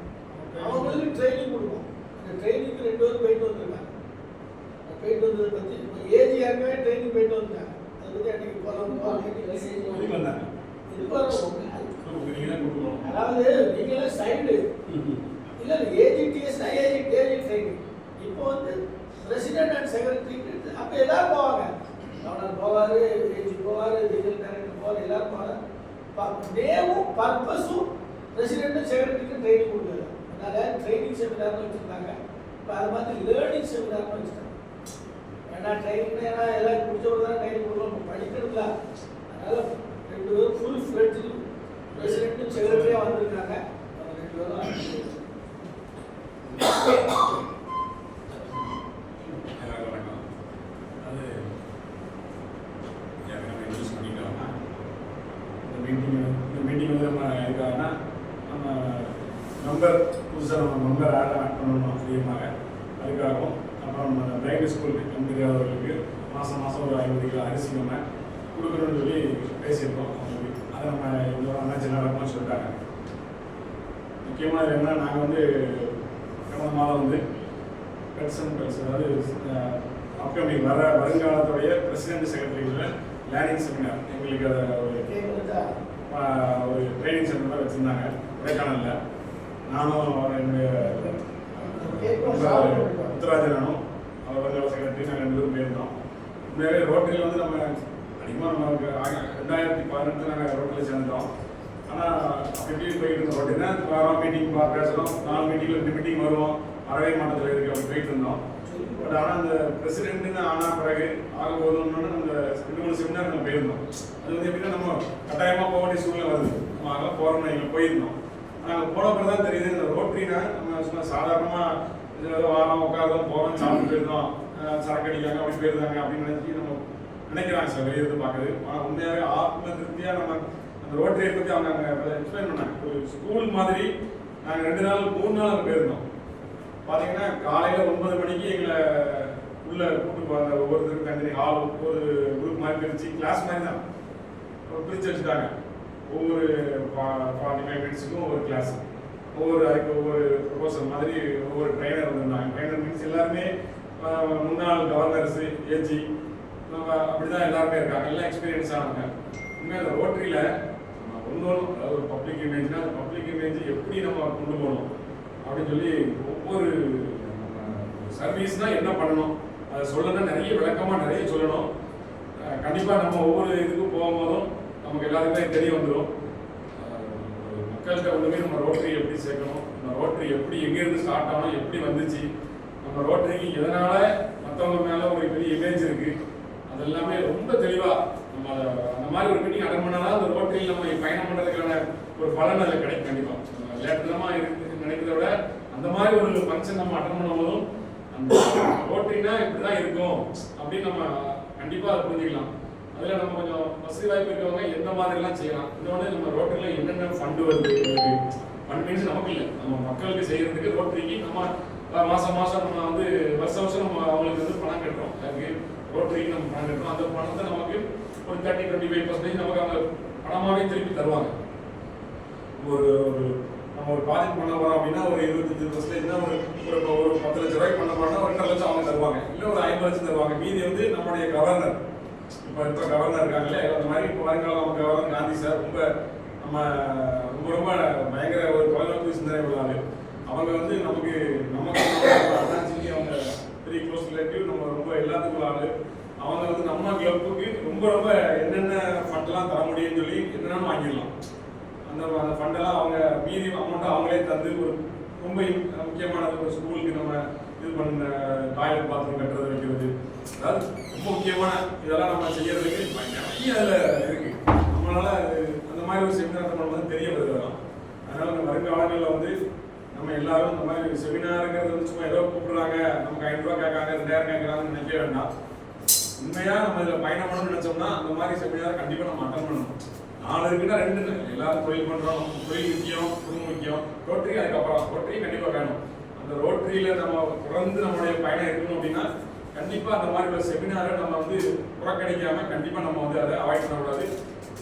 அவங்களுக்கு ட்ரைனிங் கொடுக்கும். அந்த ட்ரைனிங்க்கு 2 பேரும் போயிட்டு வந்துருக்காங்க. போயிட்டு வந்ததை பற்றி ஏஜி ஏற்கனவே ட்ரைனிங் போயிட்டு வந்துருக்காங்க. அதை பற்றி அன்றைக்கி அதாவது நீங்களே சைடு இல்லை ஏஜிடிஎஸ்னா ஏஜி ட்ரைனிங். இப்போ வந்து பிரசிடென்ட் அண்ட் செக்ரட்டரி அப்போ எல்லாரும் போவாங்க. கவர்னர் போவார், ஏஜி போவார், லீகல் டைரக்டர் போவார், எல்லாரும் போவாங்க. நேமும் பர்பஸும் பிரசிடென்ட்டும் செக்ரட்டரிக்கும் ட்ரைனிங் கொடுக்குறது. அதனால ட்ரைனிங் செமினார்னு வச்சுருந்தாங்க. இப்போ அது மாதிரி லேர்னிங் செமினார்னு வச்சுருக்காங்க. ஏன்னா ட்ரைனிங்னா ஏன்னா எல்லாம் பிடிச்சவங்க தான் ட்ரைனிங் கொடுக்கணும், படிக்கிறதுல. அதனால 2 பேரும் ஃபுல் ஃப்ளெட்ஜ் பிரசிடென்ட்டும் செக்ரட்டரியாக வந்திருக்காங்க. அவங்க 2 பேரும் எல்லாருக்கும் வணக்கம். அது நம்ம இன்ட்ரடியூஸ் பண்ணிட்டோம்னா இந்த மீட்டிங் வந்து நம்ம எதுக்காகனா நம்ம மெம்பர் புதுசாக நம்ம மெம்பர் ஆட் பண்ணணும் அதிகமாக. அதுக்காகவும் அப்புறம் நம்ம பிரைவேட் ஸ்கூலுக்கு தெரியாதவர்களுக்கு மாதம் ஒரு 50 கிலோ அரிசி நம்ம கொடுக்கணும்னு சொல்லி பேசியிருக்கோம் அவங்களுக்கு. அதை நம்ம இந்த அண்ணாச்சி நடக்கணும்னு சொல்லிட்டாங்க. முக்கியமாக என்ன, நாங்கள் வந்து கடந்த மாதம் வந்து அதாவது அப்கமிங் வருங்காலத்துடைய பிரசிடென்ட் செக்ரட்டரிகளில் லேர்னிங் செமினார் எங்களுக்கு அதை ஒரு ட்ரைனிங் சென்டர் வச்சுருந்தாங்க கொடைக்கானலில். நானும் என்னுடைய உத்தராஜனும் அவர் வருங்கால செக்ரட்டரி நாங்கள் 2 பேரும் போயிருந்தோம். உண்மையாகவே ரோட்டரியில் வந்து நம்ம அதிகமாக நமக்கு 2018 நாங்கள் ரோட்டரியில் சேர்ந்துட்டோம். ஆனால் அப்படி போயிட்டு இருந்தோம். ரோட்டினா வாரம் மீட்டிங் பேசுகிறோம், 4 மீட்டிங்கில் 2 மீட்டிங் வருவோம், அறவை மாவட்டத்தில் இருக்குது, அப்படி போயிட்டு இருந்தோம். பட் ஆனால் அந்த பிரசிடென்ட்னு ஆன பிறகு ஆக போதும்னு அந்த 2-3 செமினார் நம்ம போயிருந்தோம். அது வந்து எப்படின்னா நம்ம கட்டாயமாக போக வேண்டிய சூழ்நிலை வருது. நம்ம ஆக போகிறோம்னு எங்களுக்கு போயிருந்தோம். நாங்கள் போன பிறகு தான் தெரியுது இந்த ரோட்டரினா நம்ம சும்மா சாதாரணமாக வாரம் உட்காரோம், போகிறோம், சாப்பிட்டு போயிருந்தோம், சரக்கு அடிக்காங்க, அப்படி போயிருந்தாங்க அப்படின்னு நினைக்கிறாங்க சார் வெளியே இருந்து பார்க்குறது. ஆனால் உண்மையாகவே ஆத்ம திருப்தியாக நம்ம அந்த ரோட்டரியை பற்றி அவங்க அங்கே எக்ஸ்பிளைன் பண்ணாங்க. ஒரு ஸ்கூல் மாதிரி நாங்கள் 2 நாள் 3 நாள் அங்கே போயிருந்தோம். பார்த்தீங்கன்னா காலையில் 9 மணிக்கு எங்களை உள்ளே கூப்பிட்டு போவாங்க. ஒவ்வொருத்தருக்கும் தனி ஹால் ஒரு குரூப் மாதிரி பிரித்து கிளாஸ் மாதிரி தான் பிரித்து வச்சுட்டாங்க. ஒவ்வொரு 45 மினிட்ஸுக்கும் ஒவ்வொரு கிளாஸ், அதுக்கு ஒவ்வொரு ப்ரொஃபஸர் மாதிரி ஒவ்வொரு ட்ரைனர் வந்திருந்தாங்க. ட்ரைனர் மீன்ஸ் எல்லாருமே முன்னாள் கவர்னர்ஸு, ஏஜி, அப்படி தான் எல்லாருமே இருக்காங்க. எல்லாம் எக்ஸ்பீரியன்ஸ் ஆனாங்க. உண்மையாக அந்த ரோட்டரியில் ஒன்றும் அதாவது பப்ளிக் இமேஜ்னா அந்த பப்ளிக் இமேஜ் எப்படி நம்ம கொண்டு போகணும் அப்படின்னு சொல்லி ஒவ்வொரு சர்வீஸ்னால் என்ன பண்ணணும் அதை சொல்லணும், நிறைய விளக்கமாக நிறைய சொல்லணும். கண்டிப்பாக நம்ம ஒவ்வொரு இதுக்கும் போகும்போதும் நமக்கு எல்லாருக்குமே தெரிய வந்துடும். மக்கள்கிட்ட ஒன்றுமே நம்ம ரோட்டரி எப்படி சேர்க்கணும், நம்ம ரோட்டரி எப்படி எங்கேருந்து ஸ்டார்ட் ஆகணும், எப்படி வந்துச்சு, நம்ம ரோட்டரிக்கு எதனால் மற்றவங்க மேலே ஒரு பெரிய இமேஜ் இருக்குது, அது எல்லாமே ரொம்ப தெளிவாக நம்ம அந்த மாதிரி ஒரு மீட்டிங் அட்டன் பண்ணால் தான் அந்த ரோட்டரியில் நம்ம பயணம் பண்ணுறதுக்கான ஒரு பலன் அதில் கிடைக்கும். கண்டிப்பாக லேட்டமாக இருக்கு நினைக்கிறத விட அந்த மாதிரி ஒரு ஃபங்க்ஷன் நம்ம அட்டன் பண்ணும்போதும் அந்த ரோட்டரினா இப்படி தான் இருக்கும் அப்படின்னு நம்ம கண்டிப்பாக அதை புரிஞ்சுக்கலாம். அதில் நம்ம கொஞ்சம் வசதி வாய்ப்பு இருக்கவங்க எந்த மாதிரிலாம் செய்யலாம். இன்னொன்று நம்ம ரோட்டரியில் என்னென்ன ஃபண்டு வருது, ஃபண்ட் மீன்ஸ் நமக்கு இல்லை, நம்ம மக்களுக்கு செய்கிறதுக்கு ரோட்டரிக்கு நம்ம மாதம் நம்ம வந்து வருஷம் நம்ம அவங்களுக்கு வந்து பணம் கட்டுறோம். அதுக்கு ரோட்டரிக்கு நம்ம பணம் கட்டுறோம். அந்த பணத்தை நமக்கு ஒரு 30-25% நமக்கு அவங்க பணமாகவே திருப்பி தருவாங்க. நம்ம ஒரு ப்ராஜெக்ட் பண்ண போகிறோம் அப்படின்னா ஒரு 25% ஒரு 10 லட்ச ரூபாய்க்கு பண்ண போறோம்னா 2.5 லட்சம் அவங்க தருவாங்க, இல்லை ஒரு 50 லட்சம் தருவாங்க. மீதி வந்து நம்முடைய கவர்னர், இப்போ கவர்னர் இருக்காங்களே அந்த மாதிரி இப்போ வருங்காலம் நம்ம கவர்னர் காந்தி சார் ரொம்ப பயங்கர ஒரு தொலைநோக்கு சிந்தனை உள்ளாரு. அவங்க வந்து நமக்கு அண்ணாச்சிக்கு அவங்க பெரிய க்ளோஸ் ரிலேட்டிவ், நம்ம ரொம்ப எல்லாத்துக்கும் ஆளு. அவங்க வந்து நம்ம கிளப்புக்கு ரொம்ப என்னென்ன ஃபண்டெல்லாம் தர முடியும்னு சொல்லி என்னென்னு வாங்கிடலாம். அந்த ஃபண்டெல்லாம் அவங்க மீதி அமௌண்ட்டை அவங்களே தந்து ஒரு ரொம்ப முக்கியமானது ஒரு ஸ்கூலுக்கு நம்ம இது பண்ண டாய்லெட் பாத்ரூம் கட்டுறது வைக்கிறது, அதாவது ரொம்ப முக்கியமான இதெல்லாம் நம்ம செய்யறதுக்கு நிறைய அதில் இருக்குது. நம்மளால அந்த மாதிரி ஒரு செமினார் பண்ணும்போது தெரிய வருது. அதனால இந்த வருங்காலங்களில் வந்து நம்ம எல்லாரும் இந்த மாதிரி செமினாருங்கிறது வந்து சும்மா ஏதோ கூப்பிடுறாங்க, நமக்கு 500 ரூபா கேட்காங்க, 2000 கேட்கறாங்கன்னு நினைக்க வேண்டாம். உண்மையாக நம்ம இதில் பயணம் பண்ணணும்னு நினச்சோம்னா அந்த மாதிரி செமினார் கண்டிப்பாக நம்ம அட்டன் பண்ணணும். 4 இருக்குன்னா 2 எல்லாரும் தொழில் பண்ணுறோம், தொழில் முக்கியம், குடும்பம் முக்கியம், ரோட்டரி அதுக்கப்புறம் ரோட்டரி கண்டிப்பாக வேணும். அந்த ரோட்டரியில் நம்ம தொடர்ந்து நம்மளுடைய பயணம் இருக்கணும் அப்படின்னா கண்டிப்பாக அந்த மாதிரி ஒரு செமினாரை நம்ம வந்து புறக்கணிக்காமல் கண்டிப்பாக நம்ம வந்து அதை அவாய்ட் பண்ணக்கூடாது.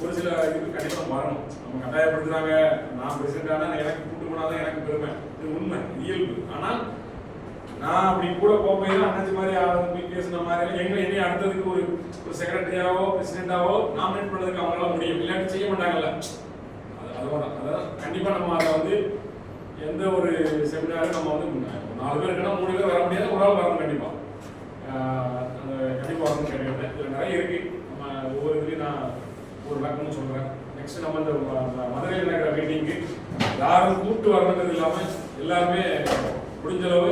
ஒரு சில இதுக்கு கண்டிப்பாக வரணும். நம்ம கட்டாயப்படுத்துறாங்க, நான் பிரசிடென்ட் ஆனால் எனக்கு கூட்டு போனாதான் எனக்கு பெருமை, இது உண்மை, இயல்பு. ஆனால் நான் அப்படி கூட போய் தான் அண்ணாச்சி மாதிரி பேசுன மாதிரி என்னைய அடுத்ததுக்கு ஒரு செக்ரட்டரியாவோ பிரசிடென்டாவோ நாமினேட் பண்ணுறதுக்கு அவங்களால முடியும், இல்லாட்டி செய்ய மாட்டாங்கல்ல. அதான் கண்டிப்பாக நம்ம அதை வந்து எந்த ஒரு செமினாரும் நம்ம வந்து 4 பேர் இருக்குன்னா 3 பேர் வர முடியாது, ஒரு ஆள் வரணும் கண்டிப்பாக. அந்த கண்டிப்பாக வரணும்னு கேட்டுக்கிறேன். இதில் நிறைய இருக்குது. நம்ம ஒவ்வொரு இதுலேயும் நான் ஒரு விளக்கம்னு சொல்கிறேன். நெக்ஸ்ட் நம்ம இந்த மதுரையில் நடக்கிற மீட்டிங்கு யாரும் கூப்பிட்டு வரணுங்கிறது இல்லாமல் எல்லாருமே முடிஞ்சளவு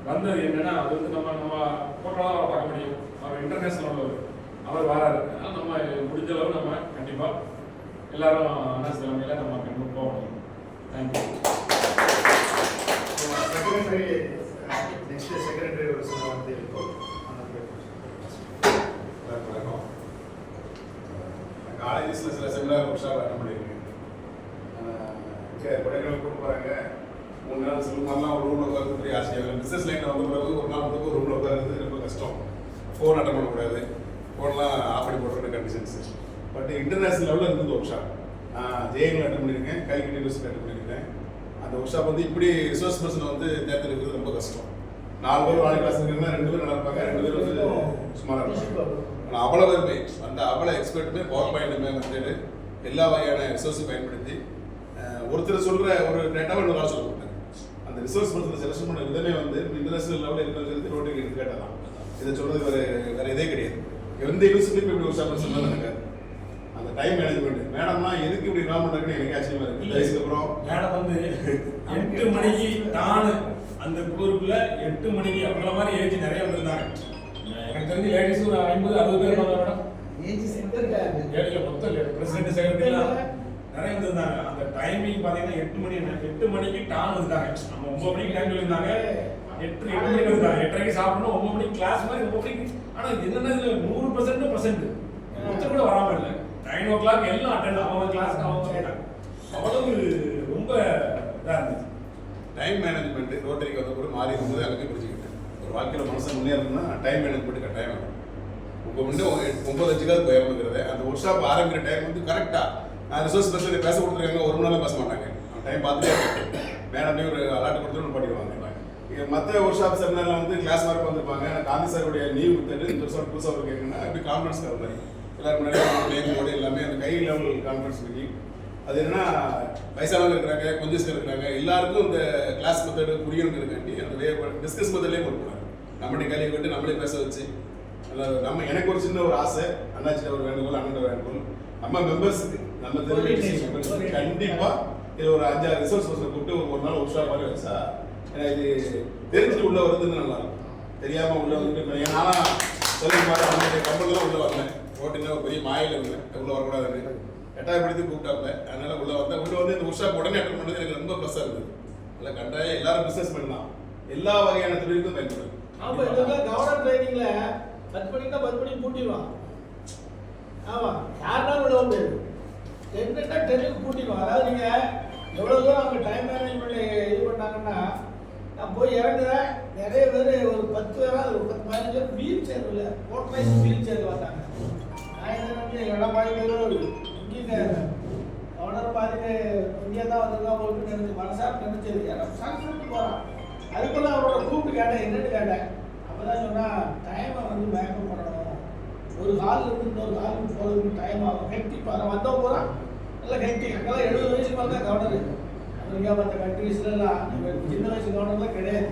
வந்தது என்னன்னா, அது வந்து நம்ம போட்டோலாம் அவரை பார்க்க முடியும். அவர் இன்டர்நேஷ்னல் உள்ளவர், அவர் வராரு. அதனால் நம்ம முடிஞ்சளவு நம்ம கண்டிப்பாக எல்லாரும் அண்ணா தலைமையில் நம்ம கண்டிப்பாக போகணும். தேங்க்யூ. செக்ரட்டரி நெக்ஸ்ட் செக்ரட்டரி ஒரு சில வார்த்தை இருக்கும். வணக்கம். காலேஜஸில் சில செமினார் ஒர்க்ஷாப் அட்டன் பண்ணியிருக்கேன். கொடைக்கானல் கூப்பிட்டு போகிறாங்க. 3 நாள் சில மாதிரிலாம் ஒரு ரூமில் உட்காந்து பெரிய ஆசையாக பிஸ்னஸ் லைனில் வந்த பிறகு ஒரு நாள் முழுக்க ரூமில் உட்காருறது ரொம்ப கஷ்டம். ஃபோன் அட்டன் பண்ணக்கூடாது, ஃபோன்லாம் ஆஃப் பண்ணி போடுற கண்டிஷன்ஸ். பட் இன்டர்நேஷனல் லெவலில் இருந்தது ஒர்க் ஷாப். நான் ஜேஎன்ல அட்டன் பண்ணியிருக்கேன், கல்கட்டி யூனிவர்சிட்டி அட்டன் பண்ணியிருக்கேன். அந்த ஒர்க் ஷாப் வந்து இப்படி ரிசோர்ஸ் பர்சனை வந்து தேர்ந்தெடுக்கிறது ரொம்ப கஷ்டம். 4 பேர் 4 கிளாஸ் இருக்குன்னா 2 பேர் நல்லா இருப்பாங்க, 2 பேர் வந்து சுமாராக இருப்பாங்க. ஆனால் அவ்வளோ பேருமே அந்த அவ்வளோ எக்ஸ்பர்ட்டுமே பவர் பாயிண்ட்டுமே வந்து எல்லா வகையான ரிசோர்ஸையும் பயன்படுத்தி ஒருத்தர் சொல்கிற ஒரு டேட்டாவை இன்னொரு ஆள் சொல்ல மாட்டாங்க. அந்த ரிசோர்ஸ் பர்சனை செலக்ஷன் பண்ண விதமே வந்து இன்டர்நேஷனல் லெவலில் இருக்கிறது ரோட்டரி எடுத்துக்காட்டாக தான். இதை சொல்கிறது வேறு இதே கிடையாது. எந்த யூனிவர்சிட்டியும் இப்படி ஒரு ஷாப் சொன்னது இருக்காது. அந்த டைம் மேனேஜ்மெண்ட் மேடம்னா எதுக்கு இப்படி நான் பண்ணுறதுன்னு எனக்கு ஆச்சரியமா இருக்குது. அதுக்கப்புறம் மேடம் வந்து 8 மணிக்கு நான் அந்த குரூப்ல 8 மணிக்கு அப்படின்ற மாதிரி ஏஜ் நிறைய வந்திருந்தாங்க. எனக்கு தெரிஞ்சு லேடிஸ் ஒரு 50-60 பேர் வந்தாங்க மேடம். ஏஜ் சென்டர் ஏடியில் மொத்தம் பிரசிடென்ட் செக்ரட்டரிலாம் நிறைய வந்திருந்தாங்க. அந்த டைமிங் பார்த்தீங்கன்னா 8 மணி 8 மணிக்கு டான் வந்துட்டாங்க. நம்ம 9 மணிக்கு டைம் சொல்லியிருந்தாங்க, 8 மணிக்கு வந்துட்டாங்க. 8:30 சாப்பிடணும், 9 மணிக்கு கிளாஸ் மாதிரி 9 மணிக்கு. ஆனால் இது என்னன்னா இதில் 100% ஒருத்தர் கூட வராமல் இல்லை. 9 o'clock எல்லாம் அட்டெண்ட் அவங்க கிளாஸ்க்கு அவங்க கேட்டாங்க. அவ்வளவு ரொம்ப இதாக இருந்துச்சு. டைம் மேனேஜ்மெண்ட் ரோட்டரிக்கு வந்த கூட மாறி இருந்தது எனக்கு புரிஞ்சுக்கிட்டேன். ஒரு வாழ்க்கையில் மனசை முன்னேறணும்னா டைம் மேனேஜ்மெண்ட் கட்டாயம் வேணும். உங்கள் வந்து 9:05 போயிடணுங்கிறத அந்த ஒர்க் ஷாப் ஆரம்பிக்கிற டைம் வந்து கரெக்டாக நான் ரிசோர்ஸ் பர்சன் பேச கொடுத்துருக்காங்க, 1 மணி நேரம் பேச மாட்டாங்க. டைம் பார்த்துட்டே மேடம் ஒரு அலாட் கொடுத்துட்டு படிக்குவாங்க. மற்ற ஒர்க் ஷாப் செமினாரில் வந்து கிளாஸ் மார்க் வந்திருப்பாங்க. காந்தி சாருடைய லீவ் கொடுத்துட்டு இந்த வருஷம் புதுசாக கேட்குன்னா அப்படி கான்ஃபரன்ஸ் தர மாதிரி எல்லாரும் முன்னாடி எல்லாமே அந்த கை லெவல் கான்ஃபரன்ஸ் பண்ணி அது என்னன்னா வயசானவங்க இருக்கிறாங்க, கொஞ்சம் இருக்கிறாங்க, எல்லாருக்கும் இந்த கிளாஸ் மெத்தடு புரியணுங்கிறக்காண்டி அந்த வே டிஸ்கஸ் மெத்தட்லேயே கொடுப்பாங்க. நம்மளுடைய கேள்வி கேட்டு நம்மளே பேச வச்சு நம்ம எனக்கு ஒரு சின்ன ஒரு ஆசை, அண்ணாச்சிட்ட ஒரு வேண்டுகோள், அண்ணன் வேண்டுகோள், நம்ம மெம்பர்ஸுக்கு நம்ம தெரிஞ்ச கண்டிப்பாக இது ஒரு 5-6 ரிசோர்ஸ் பர்சனை கூப்பிட்டு ஒரு நாள் ஒர்க் ஷாப் மாதிரி வச்சா இது தெரிஞ்சுட்டு உள்ள வருதுன்னு நல்லா இருக்கும். தெரியாமல் உள்ள வந்துட்டு ஏன்னா சொல்ல மாதிரி அவங்களுடைய கம்பெனிலாம் உள்ள வரல. ஓட்டுனா ஒரு பெரிய மாயில் இருந்தேன், உள்ள வரக்கூடாதுன்னு கட்டாயப்படுத்தி கூப்பிட்டாங்க. அதனால உள்ள வந்து இந்த ஒர்க் ஷாப் உடனே அட்டன் பண்ணது எனக்கு ரொம்ப ப்ளஸ்ஸாக இருந்தது. இல்லை கண்டாயம் எல்லாரும் பிஸ்னஸ் பண்ணலாம், எல்லா வகையான தொழிலுக்கும் பயன்படுது. ஆமாம், இதெல்லாம் கவர்னர் ட்ரைனிங்ல 10 மணிக்கு 10 மணிக்கு கூட்டிடுவான். ஆமாம், யாருனாலும் விட முடியாது. 10க்கு கூட்டிடுவான். அதாவது நீங்கள் எவ்வளோ தூரம் அவங்க டைம் மேனேஜ்மெண்ட் இது பண்ணாங்கன்னா, நான் போய் இறங்குறேன், நிறைய பேர் ஒரு 10 பேராக ஒரு 10-15 பேர் வீல் சேர் இல்லை, மோட்டரைஸ் வீல் சேர் வந்தாங்க. நான் என்ன இடம் பாதிக்கிறது இங்கே கவர்னர் பாதிக்க இங்கே தான் வந்திருக்கா உங்களுக்கு நினைச்சு மனசாக நினைச்சது. ஏன்னா சாப்பிட்டு போகிறான். அதுக்குள்ள அவரோட கூப்பிட்டு கேட்டேன், என்னன்னு கேட்டேன். அப்போதான் சொன்னால் டைமை வந்து மேக்கப் பண்ணணும், ஒரு ஹாலில் இருந்து இன்னொரு ஹாலுக்கு போகிறதுக்கு டைம் ஆகும், ஹெக்டிக். அதை வந்தவங்க போகிறான் நல்லா ஹெக்டிக். அங்கெல்லாம் 70 வயசுக்கு மேலே தான் கவர்னர். அமெரிக்கா மற்ற கண்ட்ரீஸ்லாம் சின்ன வயசு கவர்னர்லாம் கிடையாது,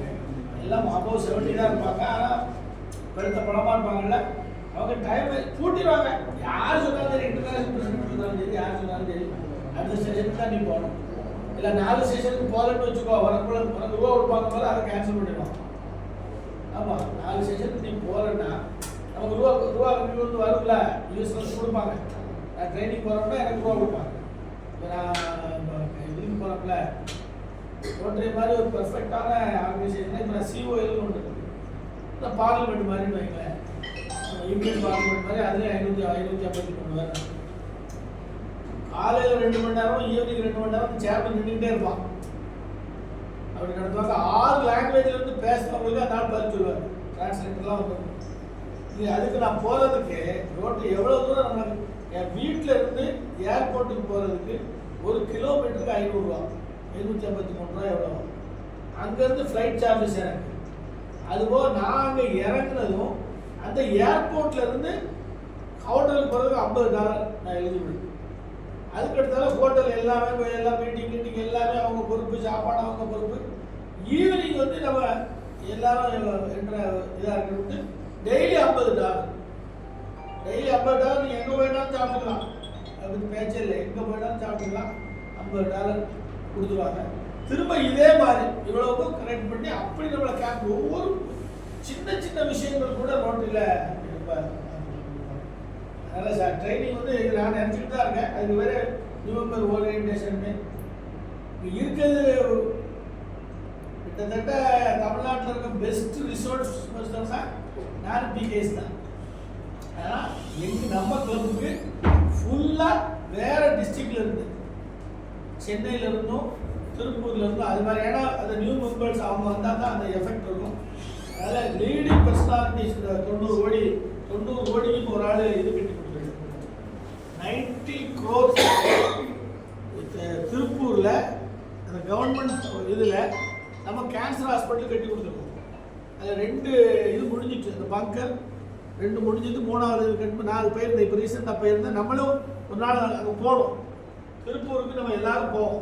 எல்லாம் அபோவ் 70 தான் இருப்பாங்க. ஆனால் பெருத்த பணமாக இருப்பாங்கல்ல, அவங்க டைமை கூட்டிடுவாங்க. யார் சொன்னாலும் சரி, இன்டர்நேஷனல் பிரசிடென்ட் சொன்னாலும் சரி, யார் சொன்னாலும் சரி, அடுத்த ஸ்டேஷனுக்கு தான் நீ போகணும். இல்லை 4 ஸ்டேஷனுக்கு போகலன்னு வச்சுக்கோ, உனக்கு ரூபா கொடுப்பாங்க போல அதை கேன்சல் பண்ணிடுவாங்க. ஆமாம், 4 ஸ்டேஷனுக்கு நீ போகலன்னா நமக்கு ரூபா வந்து வரும்ல, யூஎஸ் கொடுப்பாங்க. நான் ட்ரைனிங் போகிறோம்னா எனக்கு ரூபா கொடுப்பாங்க. இப்போ நான் இதுக்கு போகிறோம்ல, ரோட்டரி மாதிரி ஒரு பெர்ஃபெக்டான ஆர்கனைசேஷன். இப்போ நான் சிஓஎல்னு ஒன்று இருக்குது, இந்த பார்லிமெண்ட் மாதிரின்னு வைங்களேன், இந்தியன் பார்லிமெண்ட் மாதிரி. அதுலேயும் 553 பேர். காலையில் 2 மணி நேரம், ஈவினிங் 2 மணி நேரம் சேர்மன் நின்றுக்கிட்டே இருப்பான். அப்படி நடத்துவாங்க. 6 லாங்குவேஜில் இருந்து பேசுகிறவங்களுக்கு அந்த நாள் பதில் சொல்லுவார், டிரான்ஸ்லேட்டர்லாம் வந்து. அதுக்கு நான் போகிறதுக்கு ரோட்டில் எவ்வளோ தூரம் நமக்கு என் வீட்டில் இருந்து ஏர்போர்ட்டுக்கு போகிறதுக்கு 1 கிலோமீட்டருக்கு 500 ரூபா, 753 ரூபா எவ்வளோ. அங்கேருந்து ஃப்ளைட் சார்ஜஸ் எனக்கு. அதுபோல் நான் அங்கே இறங்குனதும் அந்த ஏர்போர்ட்ல இருந்து ஹோட்டலுக்கு போகிறதுக்கு $50 நான் எலிஜிபிள். அதுக்கடுத்தால ஹோட்டல் எல்லாமே எல்லா மீட்டிங் எல்லாமே அவங்க பொறுப்பு, சாப்பாடு அவங்க பொறுப்பு. ஈவினிங் வந்து நம்ம எல்லாரும் என்ற இதாக இருக்கிறது டெய்லி $50. டெய்லி $50 நீ எங்கே போயிட்டாலும் சாப்பிட்டுக்கலாம். அதுக்கு பேச்சே இல்லை, எங்கே போயிட்டாலும் சாப்பிட்டுக்கலாம். $50 கொடுத்துருவாங்க. திரும்ப இதே மாதிரி இவ்வளவு கரெக்ட் பண்ணி அப்படி நம்மளை கேப் ஒவ்வொரு சின்ன சின்ன விஷயங்கள் கூட ரோட்டில் இருப்பார். அதனால் சார் ட்ரைனிங் வந்து நான் நினச்சிட்டு தான் இருக்கேன். அதுக்கு வேறு நியூமெம்பர் ஓரியன்டேஷன் இருக்கிறது கிட்டத்தட்ட தமிழ்நாட்டில் இருக்க பெஸ்ட் ரிசோர்ஸ் பர்சன் தான் நான் பிகேஸ் தான். ஆனால் எங்கள் நம்ம கிளப்புக்கு ஃபுல்லாக வேறு டிஸ்ட்ரிக்டில் இருந்து சென்னையில் இருந்தும் திருப்பூர்ல இருந்தும் அது மாதிரி, ஏன்னா அந்த நியூ மெம்பர்ஸ் அவங்க வந்தால் தான் அந்த எஃபெக்ட் இருக்கும். அதனால் லீடிங் பர்சனாலிட்டிஸ் 90 கோடிக்கு ஒரு ஆள் இது கட்டி கொடுத்துருக்கு. 90 crores திருப்பூரில் அந்த கவர்மெண்ட் இதில் நம்ம கேன்சர் ஹாஸ்பிட்டல் கட்டி கொடுத்துருக்கோம். அதில் 2 இது முடிஞ்சிச்சு. அந்த பங்கர் 2 முடிஞ்சது, 3வது இது கட்டி 4 பேர் இப்போ ரீசெண்டாக போயிருந்தேன். நம்மளும் ஒரு நாள் அங்கே போனோம். திருப்பூருக்கு நம்ம எல்லாரும் போவோம்.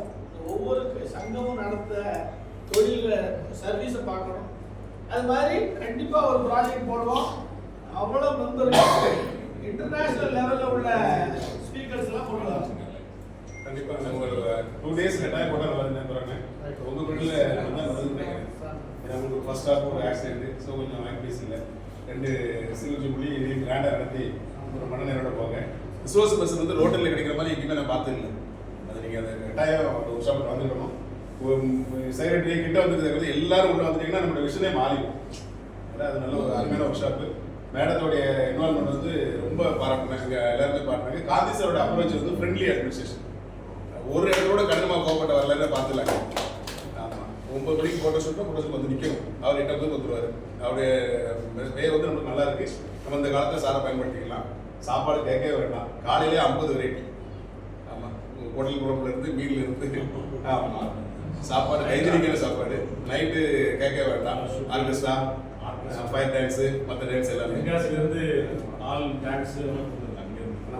ஒவ்வொரு சங்கமும் நடத்த தொழில் சர்வீஸை பார்க்கணும். அது மாதிரி கண்டிப்பாக ஒரு ப்ராஜெக்ட் போடுவோம். அவ்வளோ மெம்பர்கள் இன்டர்நேஷ்னல் லெவலில் உள்ள ஸ்பீக்கர்ஸ்லாம் போடுவாங்க. கண்டிப்பாக நம்ம ஒரு 2 days கட்டாயம் போட்டால் நல்லா நினைக்கிறாங்க. உங்கள் வீட்டில் தான் நினைக்கிறேன். உங்களுக்கு ஃபர்ஸ்ட் ஹாஃப் ஒரு ஆக்சிடென்ட், ஸோ கொஞ்சம் ஆக்டிவிஸ் இல்லை. 2 சிங்கிள் புள்ளி கிராண்டாக நடத்தி ஒரு மனநிறைவோட போங்க. ரிசோர்ஸ் பர்சன் வந்து ரோட்டரில் கிடைக்கிற மாதிரி எங்கேயுமே நான் பார்த்ததில்லை. அது நீங்கள் அதை கட்டாயம் ஒரு ஷாப்பில் வந்துடணும். செக்ரட்டரி கிட்ட வந்துருக்கிறது எல்லாரும் உள்ள வந்துட்டீங்கன்னா நம்மளோட விஷயமே மாறிடும். அது நல்ல ஒரு அருமையான ஒர்க் ஷாப்பு. மேடத்தோடைய இன்வால்மெண்ட் வந்து ரொம்ப பாராட்டினாங்க. இங்கே எல்லாருமே பாராட்டினாங்க. காந்தி சாரோட அப்ரோச் வந்து ஃப்ரெண்ட்லி அட்மினிஸ்ட்ரேஷன். ஒரு இடத்தோட கடினமாக கோவப்பட்ட வரல பார்த்துலாங்க. ஆமாம், 9 மணிக்கு ஃபோட்டோ ஷூட் வந்து நிற்கணும். அவர் 8 மணிக்கு வந்துடுவார். அவருடைய வே வந்து நமக்கு நல்லா இருக்கு. நம்ம இந்த காலத்தில் சாரை பயன்படுத்திக்கலாம். சாப்பாடு கேட்கவே வேண்டாம். காலையிலே 50 வெரைட்டி. ஆமாம், ஹோட்டல் குழம்புல இருந்து மீன்ல இருந்து. ஆமாம், சாப்பாடு கைத்தறிக்கிற சாப்பாடு. நைட்டு கேட்கவே வேண்டாம். ஆர்கெஸ்ட்ரா, ஃபயர் டான்ஸு, மற்ற டான்ஸ் எல்லாமே. இருந்து ஆல் டான்ஸ்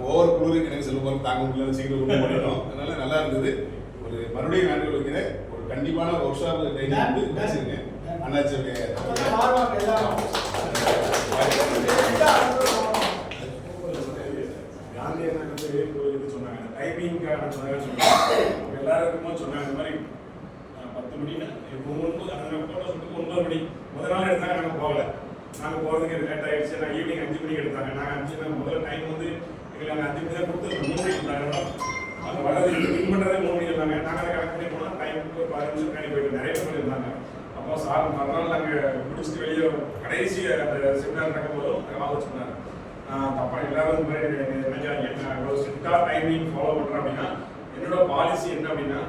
ஓவர் குளிருக்கு எனக்கு செல்லும் தாங்க முடியல, சீக்கிரம் கொண்டு பண்ணிட்டோம். அதனால நல்லா இருந்தது. ஒரு மறுபடியும் வேண்டுகோள் வைக்கிறேன். ஒரு கண்டிப்பான ஒர்க் ஷாப் ட்ரைனிங் வந்து பேசியிருக்கேன். அண்ணாச்சியுடைய காந்தி என்ன வந்து இது சொன்னாங்க, டைமிங்கான சொன்னாங்க. எல்லாருக்கும் சொன்னாங்க இந்த மாதிரி 10 மணினா இப்போ 9 மணி முதல் நாள் எடுத்தாங்க. நாங்கள் போகல. நாங்கள் போகிறதுக்கு லேட் ஆகிடுச்சு. நான் ஈவினிங் 5 மணிக்கு எடுத்தாங்க. நாங்கள் 5 மணி முதல்ல டைம் வந்து எங்களுக்கு நாங்கள் 5 மணி தான் கொடுத்து 3 மணிக்கு இருந்தாங்க. அவங்க வர்றது வின் பண்ணுறதே 3 மணிக்கு இருந்தாங்க. நாங்கள் அதை கரெக்ட் பண்ணி போனால் டைமுக்கு ஒரு 15 நிமிஷம் கணி போயிட்டு நிறைய பேர் இருந்தாங்க. அப்போ சார் மறுநாள் நாங்கள் முடிச்சுட்டு வெளியே கடைசி அந்த செமினார் நடக்கும்போதும் நாங்கள் சொன்னாங்க, தப்பா எல்லாரும் நினைக்கிறாங்க என்ன ஸ்ட்ரிக்டாக டைமிங் ஃபாலோ பண்ணுறோம் அப்படின்னா என்னோட பாலிசி என்ன அப்படின்னா,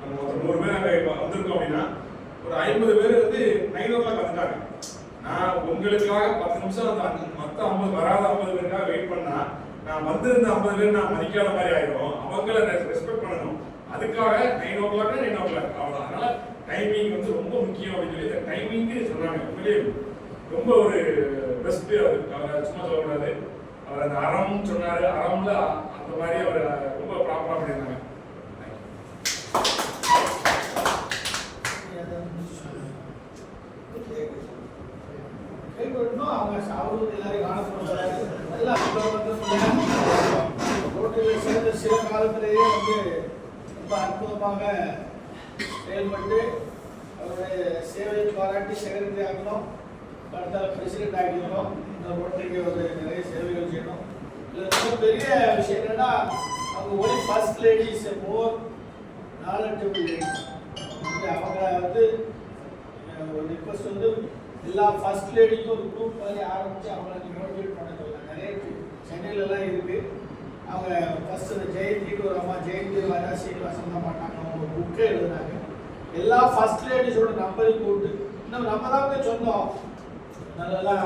நம்ம ஒரு 100 பேர் அங்கே வந்திருக்கோம் அப்படின்னா ஒரு 50 பேர் வந்து 9 o'clock வந்துட்டாங்க. நான் உங்களுக்காக 10 நிமிஷம் அந்த மற்ற 50 வராத 50 பேருக்காக வெயிட் பண்ணா நான் வந்திருந்த 50 பேர் நான் மதிக்காத மாதிரி ஆயிடும். அவங்கள ரெஸ்பெக்ட் பண்ணணும். அதுக்காக 9 o'clock 9 o'clock அவ்வளோதான். அதனால டைமிங் வந்து ரொம்ப முக்கியம் அப்படின்னு சொல்லி டைமிங்கு சொன்னாங்க. உண்மையிலே ரொம்ப ஒரு பெஸ்ட். அவர் சும்மா சொல்லக்கூடாது. அவர் அந்த அறம் சொன்னாரு. அறம்ல அந்த மாதிரி அவர் ரொம்ப ப்ராப்பராக பண்ணியிருந்தாங்க. அவங்க அவரும் எல்லாரையும் காணப்படுறாரு. எல்லாம் ரோட்டில் சேர்ந்த சில காலத்திலேயே வந்து ரொம்ப அற்புதமாக செயல்பட்டு அவருடைய சேவையை பாராட்டி செக்ரட்டரி ஆகணும், அடுத்த பிரசிடென்ட் ஆகிக்கணும். இந்த ரோட்டரிக்கு ஒரு நிறைய சேவைகள் செய்யணும். இதில் ரொம்ப பெரிய விஷயம் என்னன்னா, அவங்க ஒரே ஃபர்ஸ்ட் லேடிஸ் மோர் நாலெட்ஜபிள் லேடிஸ். அவங்க வந்து ஒரு ரிக்வஸ்ட் வந்து எல்லா ஃபர்ஸ்ட் லேடிக்கும் ஒரு குரூப் மாதிரி ஆரம்பித்து அவங்களை மோட்டிவேட் பண்ண சொல்லலாம். நிறைய சென்னையிலலாம் இருக்குது. அவங்க ஃபர்ஸ்ட் அந்த ஜெயந்திக்கு ஒரு அம்மா ஜெயந்தி ராஜா சீனிவாசன் தான் மாட்டாங்க. அவங்க புக்கே எழுதுனாங்க. எல்லா ஃபர்ஸ்ட் லேடிஸோட நம்பரையும் போட்டு இன்னும் நம்ம தான் சொன்னோம். நல்லா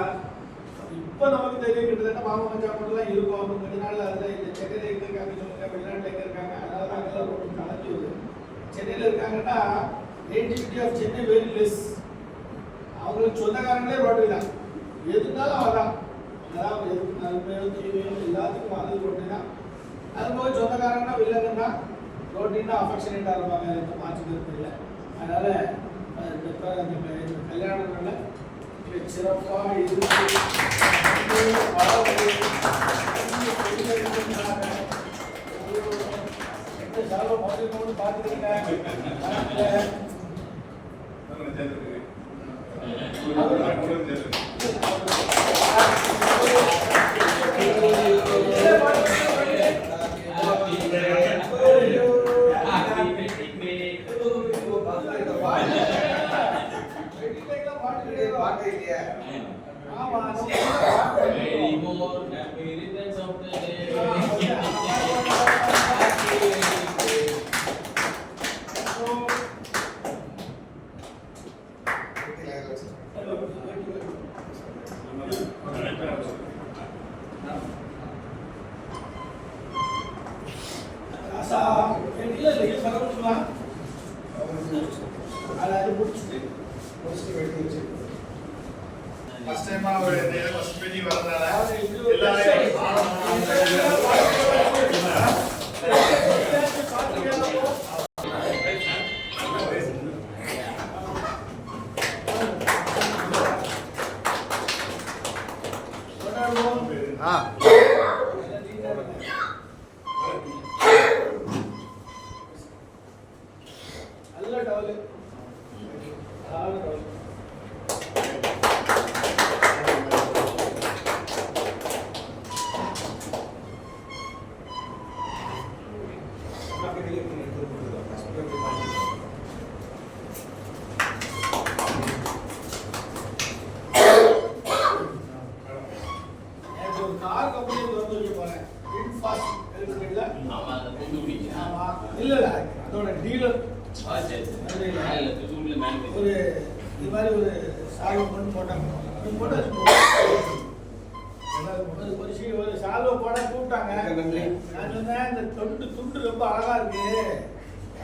இப்போ நமக்கு தெரியும் கிட்டத்தட்ட மாமா மச்சாப்பெல்லாம் இருக்கும். அவங்க கொஞ்ச நாள் அதில் இந்த சென்னையில் எங்கே இருக்காங்க சொல்லுங்க, வெளிநாட்டில் எங்கே இருக்காங்க, அதனால தான் எல்லாம் ரொம்ப கலந்து வருது. சென்னையில் இருக்காங்கன்னா nativity of Chennai very less. அவங்களுக்கு சொந்தக்காரங்களே ரோட்டரி தான். எதுனாலும் அவதான். அதாவது எதுக்கு நன்மையோ தீமையோ எல்லாத்துக்கும் அது ரோட்டரி தான். அது போக சொந்தக்காரங்கன்னா வில்லங்கன்னா ரோட்டரின்னா அஃபெக்ஷனேட்டாக இருப்பாங்க. எந்த மாற்று கருத்து இல்லை. அதனால் இந்த கல்யாணங்களில் சிறப்பாக இருந்து வாழ்வு பாட்டு இல்லையா? ஃபர்ஸ்ட் டைமா ஒரு ஃபர்ஸ்ட் மீட்டிங் வரதுனால எல்லாரும் நல்ல டவல் கார் கம்பெனி வந்து போறேன் இன்ஃபாஸ்ட் எலக்ட்ரிக்கல்ல ஆமா அந்த தூத்துக்குடி ஆமா இல்ல அதோட டீலர் ஒரு இது மாதிரி ஒரு சால்வை பண்ணி போட்டாங்க இது போட்டு ஒரு சால்வை போட கூப்பிட்டாங்க நான் சொன்னேன் இந்த துண்டு ரொம்ப அழகா இருக்கு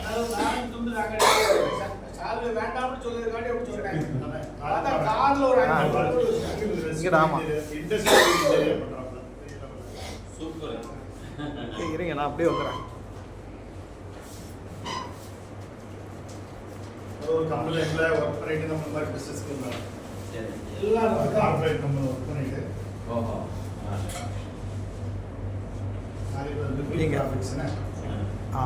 நானும் துண்டு நாங்க சால்வை வேண்டாம்னு சொல்றதுக்காண்டி அப்படி சொல்றேன் அதான் கார்ல ஒரு 5 ஆமா சூப்பர் இருங்க நான் அப்படியே வந்துடுறேன். ஒரு கம்பெனில ஒர்க் பண்ணிட்டு நம்ம இந்த மாதிரி பிசினஸ்க்கு வந்தோம். எல்லாரும் கார்ப்பரேட் கம்பெனி ஒர்க் பண்ணிட்டு ஓஹோ நாளைக்கு வந்து நீங்க. கிராஃபிக்ஸ்னா ஆ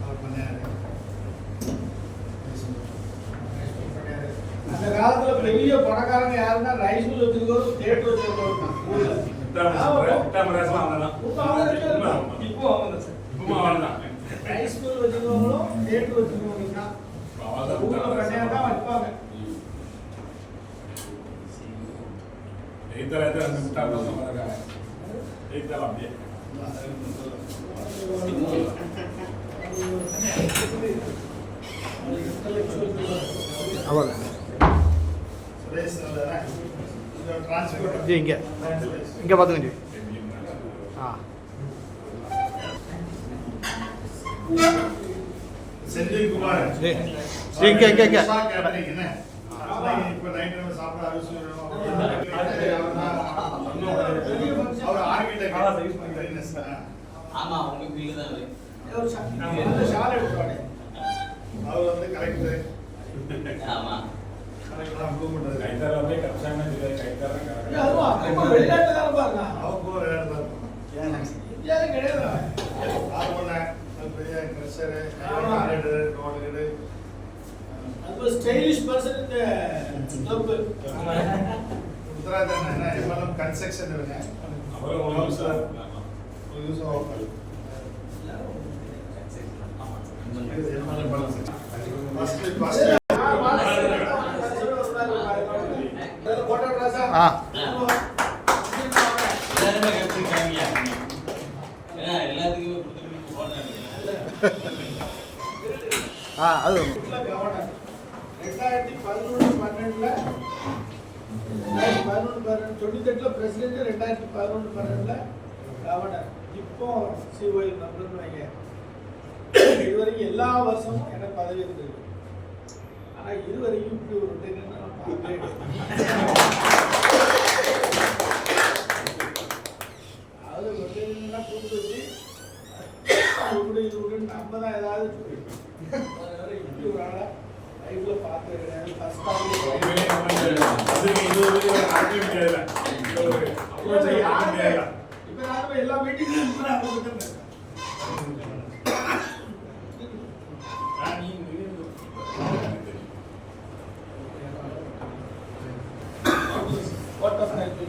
அவர் பண்ணாரு. அந்த காலத்துல பெரிய பணக்காரங்க யாருன்னா ரைஸ் மில் வச்சிருக்கோம் தியேட்டர் வச்சிருக்கோம் ஊர்ல இப்போ அவங்க சார் ரைஸ் மில் வச்சிருக்கவங்களும் தியேட்டர் வச்சிருக்கவங்க தான் ஊர்ல கண்ணையா தான் வைப்பாங்க அவங்க சுரேஷ் நல்லதா டிரான்ஸ்போர்ட் ஜி இங்கே இங்கே பார்த்துங்க ஜி ஆ செந்தில் குமார் ஜி ஜி இங்கே கேட்டரிங் என்ன இப்போ நைட் நம்ம சாப்பிட அரிசி அவர் ஆர்கிடெக்ட் யூஸ் பண்ணிக்கிறேன். ஆமா உங்க ஃபீல்டு தான் அது. ஒரு ஷால் எடுத்துவாங்க அவர் வந்து கரெக்டர் ஆமா கரெக்டா ப்ளூ பண்றது அதுவும் வெளிநாட்டுக்காரன் பாருங்க அவர் கூட விளையாடுறாரு. இந்தியாவில் கிடையாது ஆறு பண்ண பெரிய கிரஷரு ஆர்டர் ரோடு அது ஸ்டைலிஷ் பர்சன் இந்த கிளப் உத்தராகண்ட் என்ன எம்எல்எம் கன்ஸ்ட்ரக்ஷன் இருங்க யூஸ் ஆகும் ஃபர்ஸ்ட் ஆ எல்லாருமே கற்றுக்காங்க ஏன்னா எல்லாத்துக்குமே கொடுத்துட்டு போட்டேன் ஆ அது 2011-12 98 பிரசிடென்ட் 2011-12 கவர்னர் இப்போ சிஓஐ நம்பர்னு வைங்க இதுவரைக்கும் எல்லா வருஷமும் எனக்கு பதவி இருந்தது ஆனா இதுவரைக்கும் இப்படி ஒரு routine நான் பார்த்ததே கிடையாது. அது ரொட்டீனா கூப்பிட்டு வச்சு இப்படி நம்ம தான் ஏதாவது சொல்லி இப்படி ஒரு ஆளை லைஃப்ல பார்த்தது கிடையாது உண்மையிலேயே நம்ம இந்த அதுக்கு 20 பேர் ஆகவே முடியாதுல்ல. இந்த ஒரு approach ஐ ஆக முடியாதுல்ல. இப்ப நானும் எல்லா மீட்டிங்கும் கொடுத்துருந்தேன். What of thank you?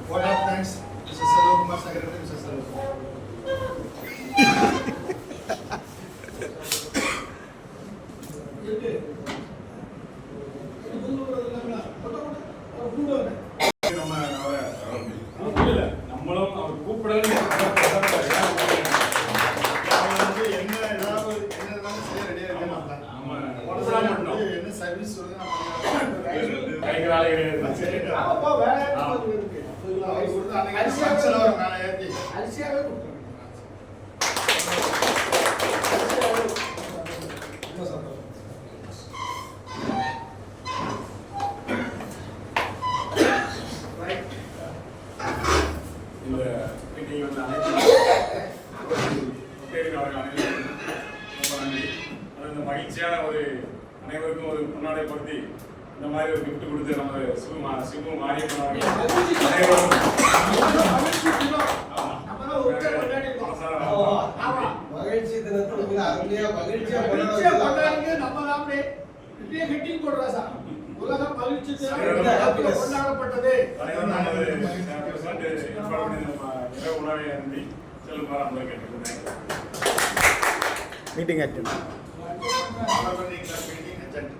Vote of thanks, Mr. Salwa Kumar, Secretary, Mr. Salwa. இருக்கு. இது உள்ளூர்ல கூட நம்ம அவரை இல்ல, நம்மளும் அவர் கூப்பிடவே அவங்க வந்து என்ன ஏதாவது என்ன இருந்தாலும் செய்ய ரெடியா இருக்காங்க. ஆமா. என்ன சர்வீஸ் சொல்லுங்க நான் கைகளாலே கிடையாது. ஆமாப்பா, வேற யாருக்கு இருக்கு? அவங்க கொடுத்து அன்னைக்கு ஃபங்க்ஷன் வரும் மேலே ஏற்றி அரிசியாவே கொடுத்துருங்க. ரொம்ப சந்தோஷம். இந்த மீட்டிங் வந்து அனைத்து அவர்கள் அனைவருக்கும் ரொம்ப நன்றி. அது இந்த மகிழ்ச்சியான ஒரு அனைவருக்கும் ஒரு முன்னாடிப்படுத்தி இந்த மாதிரி ஒரு gift கொடுத்து நம்ம சிவு மாரியம்மன் அவர்கள் அனைவரும் மகிழ்ச்சி தினத்துல அருமையா மகிழ்ச்சியா மகிழ்ச்சியா கொண்டாடுவாங்க. கொண்டாடுங்க. நம்ம தான் இப்படியே கட்டி போடுறா சார். உலக மகிழ்ச்சி தினம் கொண்டாடப்பட்டது. அனைவரும் நமது ஏற்பாடு பண்ணி நம்ம இரவு உணவை அருந்தி செல்லுமாறு நம்மளை கேட்டுக்கொண்டேன். Meeting attend. Meeting attend.